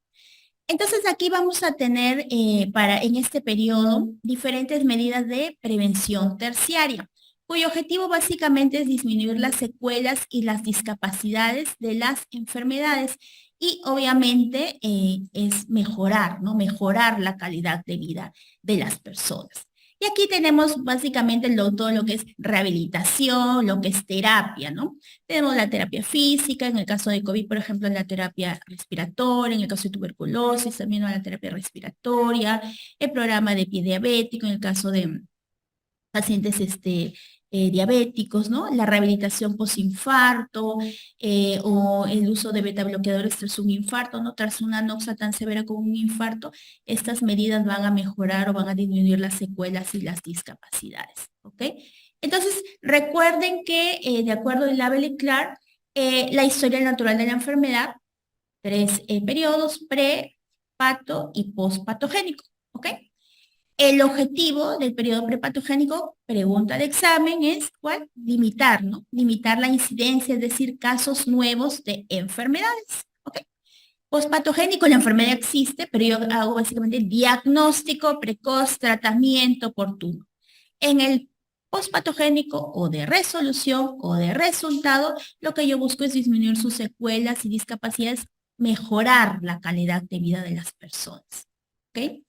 Entonces aquí vamos a tener en este periodo diferentes medidas de prevención terciaria, cuyo objetivo básicamente es disminuir las secuelas y las discapacidades de las enfermedades y obviamente es mejorar, ¿no? Mejorar la calidad de vida de las personas. Y aquí tenemos básicamente todo lo que es rehabilitación, lo que es terapia, ¿no? Tenemos la terapia física, en el caso de COVID, por ejemplo, la terapia respiratoria, en el caso de tuberculosis, también la terapia respiratoria, el programa de pie diabético, en el caso de pacientes diabéticos, ¿no? La rehabilitación posinfarto o el uso de beta bloqueadores tras un infarto, ¿no? Tras una anoxia tan severa como un infarto, estas medidas van a mejorar o van a disminuir las secuelas y las discapacidades, ¿ok? Entonces, recuerden que de acuerdo a Label y Clark, la historia natural de la enfermedad, tres periodos, pre, pato y postpatogénico, ¿ok? El objetivo del periodo prepatogénico, pregunta de examen, es ¿cuál? Limitar, ¿no? Limitar la incidencia, es decir, casos nuevos de enfermedades. ¿Ok? Postpatogénico, la enfermedad existe, pero yo hago básicamente diagnóstico precoz, tratamiento oportuno. En el postpatogénico o de resolución o de resultado, lo que yo busco es disminuir sus secuelas y discapacidades, mejorar la calidad de vida de las personas. ¿Ok?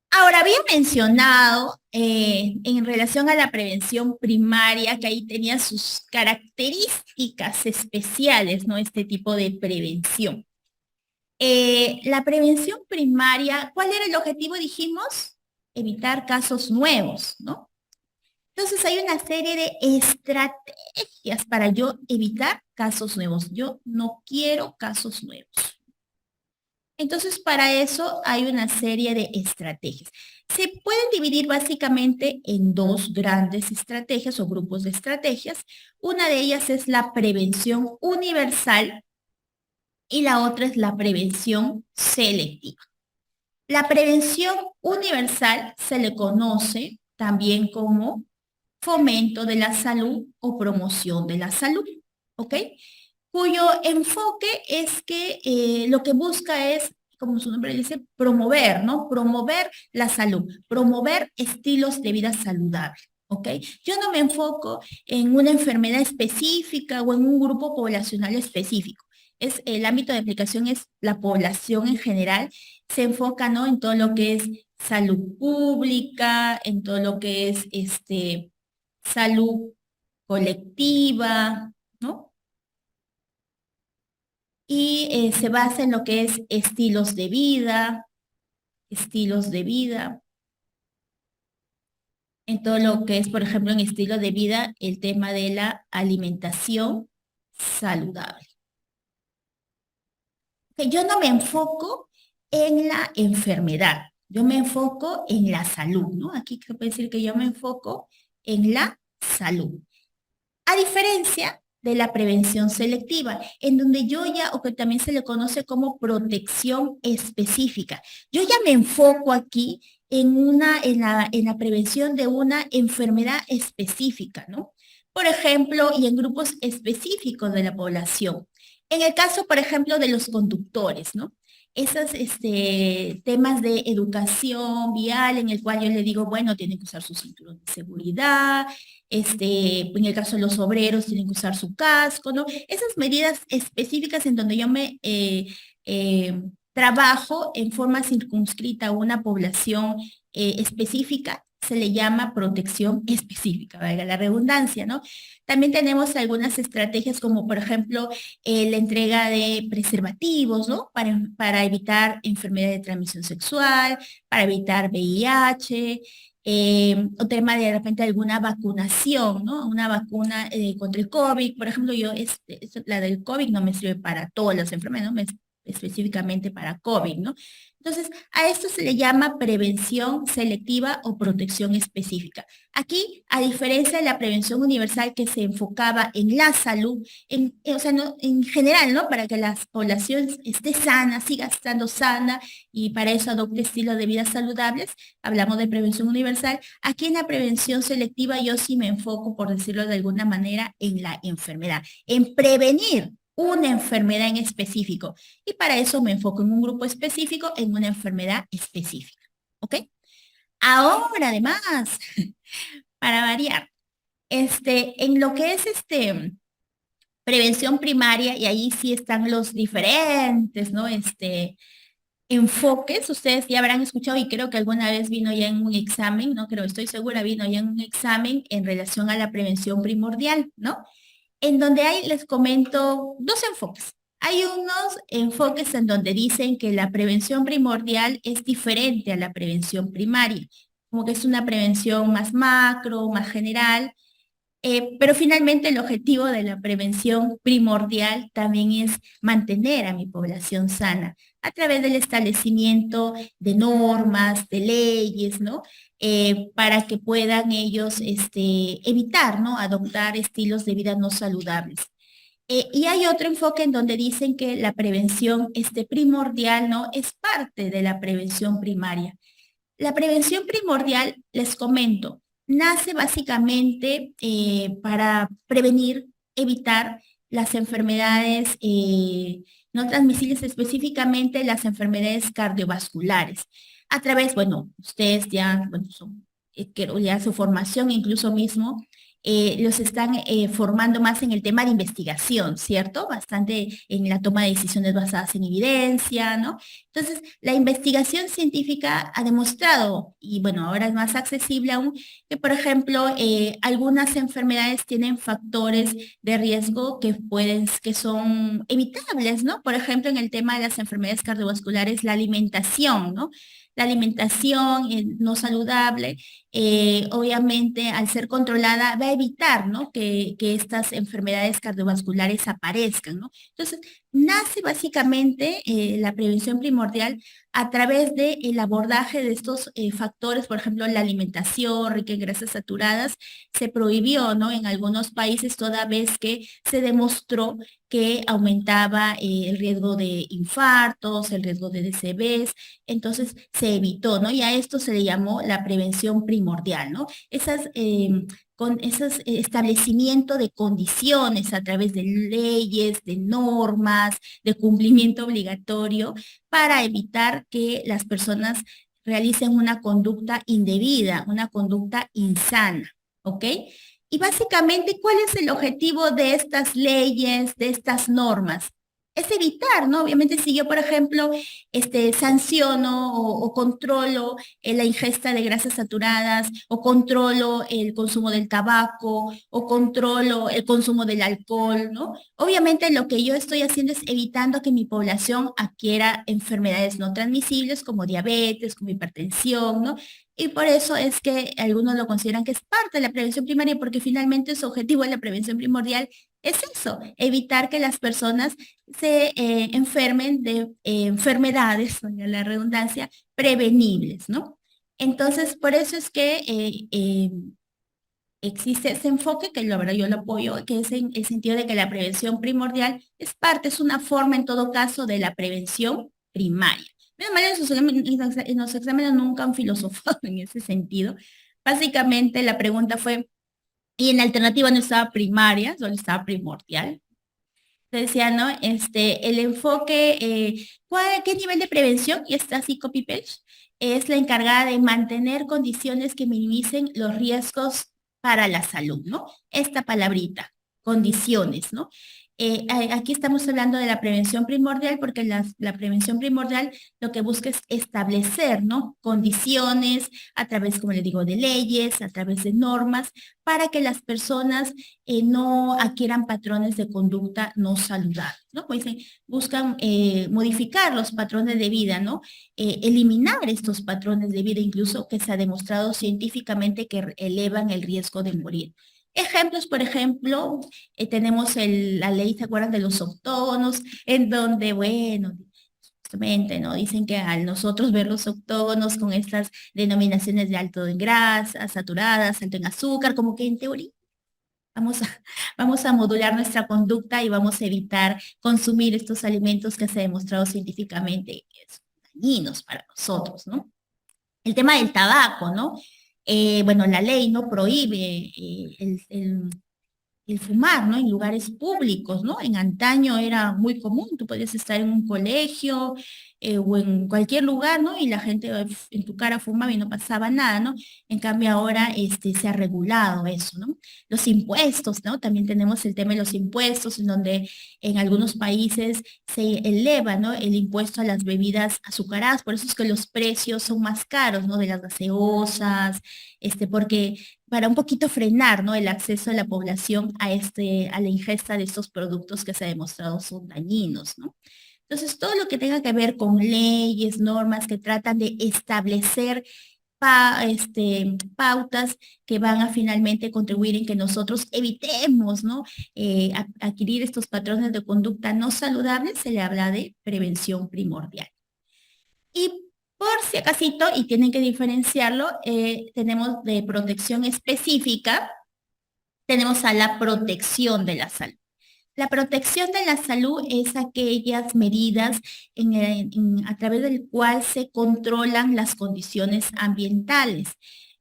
Ahora, había mencionado en relación a la prevención primaria que ahí tenía sus características especiales, ¿no? Este tipo de prevención. La prevención primaria, ¿cuál era el objetivo? Dijimos, evitar casos nuevos, ¿no? Entonces hay una serie de estrategias para yo evitar casos nuevos. Yo no quiero casos nuevos. Entonces, para eso hay una serie de estrategias. Se pueden dividir básicamente en dos grandes estrategias o grupos de estrategias. Una de ellas es la prevención universal y la otra es la prevención selectiva. La prevención universal se le conoce también como fomento de la salud o promoción de la salud, ¿ok? Cuyo enfoque es que lo que busca es, como su nombre dice, promover, ¿no? Promover la salud, promover estilos de vida saludables, ¿ok? Yo no me enfoco en una enfermedad específica o en un grupo poblacional específico. El ámbito de aplicación es la población en general, se enfoca, ¿no? En todo lo que es salud pública, en todo lo que es salud colectiva, ¿no? Y se basa en lo que es estilos de vida, en todo lo que es, por ejemplo, en estilo de vida, el tema de la alimentación saludable. Que yo no me enfoco en la enfermedad, yo me enfoco en la salud, ¿no? Aquí quiero decir que yo me enfoco en la salud. A diferencia de la prevención selectiva, en donde yo ya, o que también se le conoce como protección específica. Yo ya me enfoco aquí en la prevención de una enfermedad específica, ¿no? Por ejemplo, y en grupos específicos de la población. En el caso, por ejemplo, de los conductores, ¿no? Esos temas de educación vial en el cual yo le digo, bueno, tienen que usar su cinturón de seguridad, en el caso de los obreros tienen que usar su casco, ¿no? Esas medidas específicas en donde yo me trabajo en forma circunscrita a una población específica, se le llama protección específica, valga la redundancia, ¿no? También tenemos algunas estrategias como, por ejemplo, la entrega de preservativos, ¿no? Para evitar enfermedad de transmisión sexual, para evitar VIH, o tema de repente alguna vacunación, ¿no? Una vacuna contra el COVID, por ejemplo, la del COVID no me sirve para todas las enfermedades, ¿no? Específicamente para COVID, ¿no? Entonces, a esto se le llama prevención selectiva o protección específica. Aquí, a diferencia de la prevención universal que se enfocaba en la salud, o sea, no, en general, ¿no? Para que la población esté sana, siga estando sana y para eso adopte estilos de vida saludables, hablamos de prevención universal. Aquí en la prevención selectiva yo sí me enfoco, por decirlo de alguna manera, en la enfermedad, en prevenir una enfermedad en específico. Y para eso me enfoco en un grupo específico, en una enfermedad específica. ¿Ok? Ahora, además, para variar, en lo que es prevención primaria, y ahí sí están los diferentes, ¿no? Enfoques, ustedes ya habrán escuchado y creo que alguna vez vino ya en un examen, no creo, estoy segura, vino ya en un examen en relación a la prevención primordial, ¿no? En donde hay, les comento, dos enfoques. Hay unos enfoques en donde dicen que la prevención primordial es diferente a la prevención primaria, como que es una prevención más macro, más general, pero finalmente el objetivo de la prevención primordial también es mantener a mi población sana a través del establecimiento de normas, de leyes, ¿no? Para que puedan ellos evitar, ¿no? Adoptar estilos de vida no saludables. Y hay otro enfoque en donde dicen que la prevención primordial, ¿no? Es parte de la prevención primaria. La prevención primordial, les comento, nace básicamente para prevenir, evitar las enfermedades no transmisibles, específicamente las enfermedades cardiovasculares. A través, bueno, ustedes ya, bueno, ya su formación incluso mismo los están formando más en el tema de investigación, ¿cierto? Bastante en la toma de decisiones basadas en evidencia, ¿no? Entonces, la investigación científica ha demostrado, y bueno, ahora es más accesible aún, que por ejemplo, algunas enfermedades tienen factores de riesgo que son evitables, ¿no? Por ejemplo, en el tema de las enfermedades cardiovasculares, la alimentación, ¿no? La alimentación no saludable, obviamente, al ser controlada, va a evitar, ¿no? Que estas enfermedades cardiovasculares aparezcan, ¿no? Entonces, nace básicamente la prevención primordial a través del abordaje de estos factores, por ejemplo, la alimentación rica en grasas saturadas, se prohibió, ¿no? En algunos países toda vez que se demostró que aumentaba el riesgo de infartos, el riesgo de DCBs, entonces se evitó, ¿no? Y a esto se le llamó la prevención primordial, ¿no? Con esos establecimiento de condiciones a través de leyes, de normas, de cumplimiento obligatorio para evitar que las personas realicen una conducta indebida, una conducta insana, ¿ok? Y básicamente, ¿cuál es el objetivo de estas leyes, de estas normas? Es evitar, ¿no? Obviamente, si yo, por ejemplo, sanciono o controlo la ingesta de grasas saturadas, o controlo el consumo del tabaco, o controlo el consumo del alcohol, ¿no? Obviamente lo que yo estoy haciendo es evitando que mi población adquiera enfermedades no transmisibles como diabetes, como hipertensión, ¿no? Y por eso es que algunos lo consideran que es parte de la prevención primaria, porque finalmente su objetivo de la prevención primordial es eso, evitar que las personas se enfermen de enfermedades, valga la redundancia, prevenibles, ¿no? Entonces, por eso es que existe ese enfoque, que la verdad yo lo apoyo, que es en el sentido de que la prevención primordial es parte, es una forma en todo caso de la prevención primaria. Menos mal en los exámenes nunca han filosofado en ese sentido. Básicamente la pregunta fue, y en la alternativa no estaba primaria, solo estaba primordial. Decía, ¿no? El enfoque, ¿qué nivel de prevención? Y está así copy-paste, es la encargada de mantener condiciones que minimicen los riesgos para la salud, ¿no? Esta palabrita, condiciones, ¿no? Aquí estamos hablando de la prevención primordial porque la prevención primordial lo que busca es establecer, ¿no? Condiciones a través, como le digo, de leyes, a través de normas, para que las personas no adquieran patrones de conducta no saludables, ¿no? Pues buscan modificar los patrones de vida, ¿no? Eliminar estos patrones de vida, incluso que se ha demostrado científicamente que elevan el riesgo de morir. Ejemplos, por ejemplo, tenemos la ley, ¿se acuerdan de los octógonos? En donde, bueno, justamente, ¿no? Dicen que al nosotros ver los octógonos con estas denominaciones de alto en grasa, saturadas, alto en azúcar, como que en teoría Vamos a, vamos a modular nuestra conducta y vamos a evitar consumir estos alimentos que se ha demostrado científicamente que son dañinos para nosotros, ¿no? El tema del tabaco, ¿no? Bueno, la ley no prohíbe el fumar, ¿no? En lugares públicos, ¿no? En antaño era muy común, tú podías estar en un colegio o en cualquier lugar, ¿no? Y la gente en tu cara fumaba y no pasaba nada, ¿no? En cambio ahora se ha regulado eso, ¿no? Los impuestos, ¿no? También tenemos el tema de los impuestos, en donde en algunos países se eleva, ¿no? El impuesto a las bebidas azucaradas, por eso es que los precios son más caros, ¿no? De las gaseosas, porque para un poquito frenar, ¿no? El acceso de la población a la ingesta de estos productos que se ha demostrado son dañinos, ¿no? Entonces, todo lo que tenga que ver con leyes, normas que tratan de establecer pautas que van a finalmente contribuir en que nosotros evitemos, ¿no? Adquirir estos patrones de conducta no saludables, se le habla de prevención primordial. Y por si acasito, y tienen que diferenciarlo, tenemos de protección específica, tenemos a la protección de la salud. La protección de la salud es aquellas medidas a través del cual se controlan las condiciones ambientales.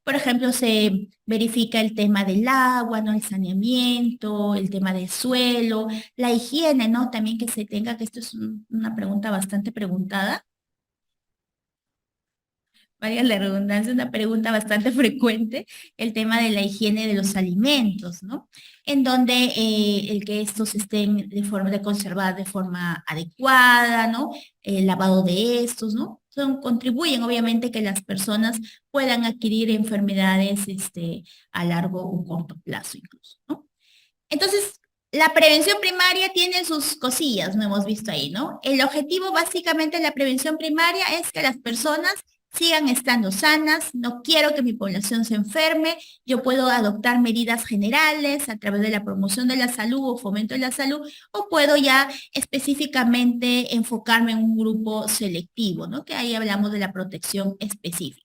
Por ejemplo, se verifica el tema del agua, ¿no? El saneamiento, el tema del suelo, la higiene, ¿no? También que se tenga, que esto es una pregunta bastante preguntada, valga la redundancia, una pregunta bastante frecuente, el tema de la higiene de los alimentos, ¿no? En donde el que estos estén de forma de conservar de forma adecuada, ¿no? El lavado de estos, ¿no? Contribuyen obviamente que las personas puedan adquirir enfermedades a largo o corto plazo incluso, ¿no? Entonces, la prevención primaria tiene sus cosillas, no hemos visto ahí, ¿no? El objetivo básicamente de la prevención primaria es que las personas sigan estando sanas, no quiero que mi población se enferme, yo puedo adoptar medidas generales a través de la promoción de la salud o fomento de la salud, o puedo ya específicamente enfocarme en un grupo selectivo, ¿no? Que ahí hablamos de la protección específica.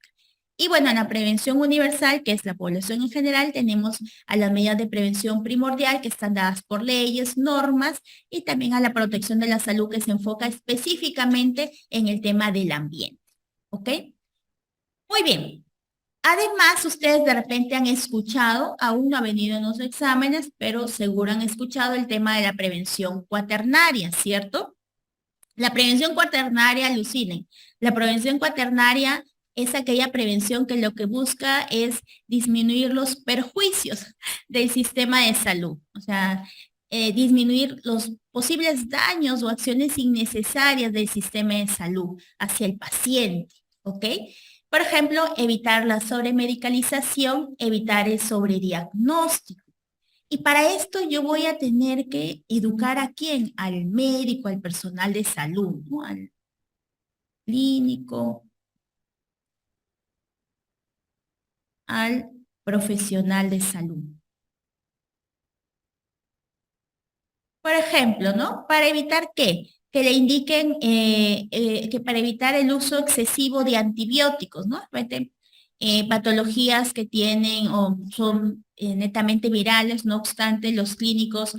Y bueno, en la prevención universal, que es la población en general, tenemos a las medidas de prevención primordial que están dadas por leyes, normas y también a la protección de la salud que se enfoca específicamente en el tema del ambiente. ¿Ok? Muy bien. Además, ustedes de repente han escuchado, aún no ha venido en los exámenes, pero seguro han escuchado el tema de la prevención cuaternaria, ¿cierto? La prevención cuaternaria, alucinen. La prevención cuaternaria es aquella prevención que lo que busca es disminuir los perjuicios del sistema de salud. O sea, disminuir los posibles daños o acciones innecesarias del sistema de salud hacia el paciente. ¿Ok? Por ejemplo, evitar la sobremedicalización, evitar el sobrediagnóstico. Y para esto yo voy a tener que educar a quién, al médico, al personal de salud, ¿no? Al clínico, al profesional de salud. Por ejemplo, ¿no? Para evitar qué? Que le indiquen que para evitar el uso excesivo de antibióticos, ¿no? Repente, patologías que tienen o son netamente virales, no obstante, los clínicos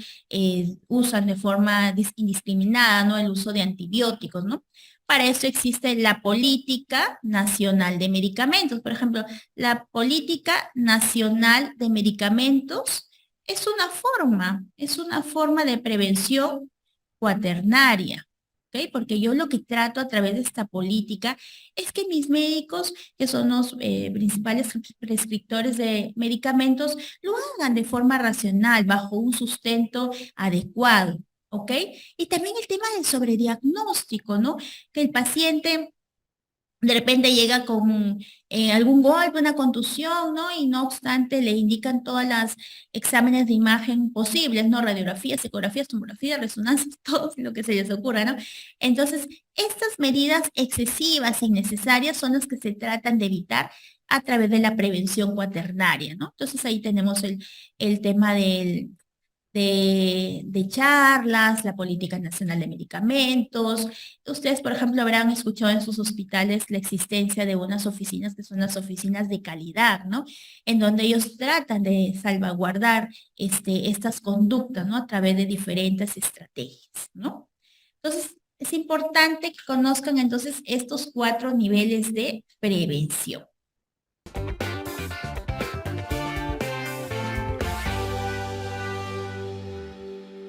usan de forma indiscriminada, ¿no? El uso de antibióticos, ¿no? Para eso existe la Política Nacional de Medicamentos. Por ejemplo, la Política Nacional de Medicamentos es una forma de prevención cuaternaria, ¿ok? Porque yo lo que trato a través de esta política es que mis médicos, que son los principales prescriptores de medicamentos, lo hagan de forma racional, bajo un sustento adecuado, ¿ok? Y también el tema del sobrediagnóstico, ¿no? Que el paciente de repente llega con algún golpe, una contusión, ¿no? Y no obstante le indican todas las exámenes de imagen posibles, ¿no? Radiografías, ecografías, tomografías, resonancias, todo lo que se les ocurra, ¿no? Entonces, estas medidas excesivas, innecesarias, son las que se tratan de evitar a través de la prevención cuaternaria, ¿no? Entonces ahí tenemos el tema de charlas, la Política Nacional de Medicamentos. Ustedes, por ejemplo, habrán escuchado en sus hospitales la existencia de unas oficinas que son las oficinas de calidad, ¿no? En donde ellos tratan de salvaguardar estas conductas, ¿no? A través de diferentes estrategias, ¿no? Entonces, es importante que conozcan entonces estos 4 niveles de prevención.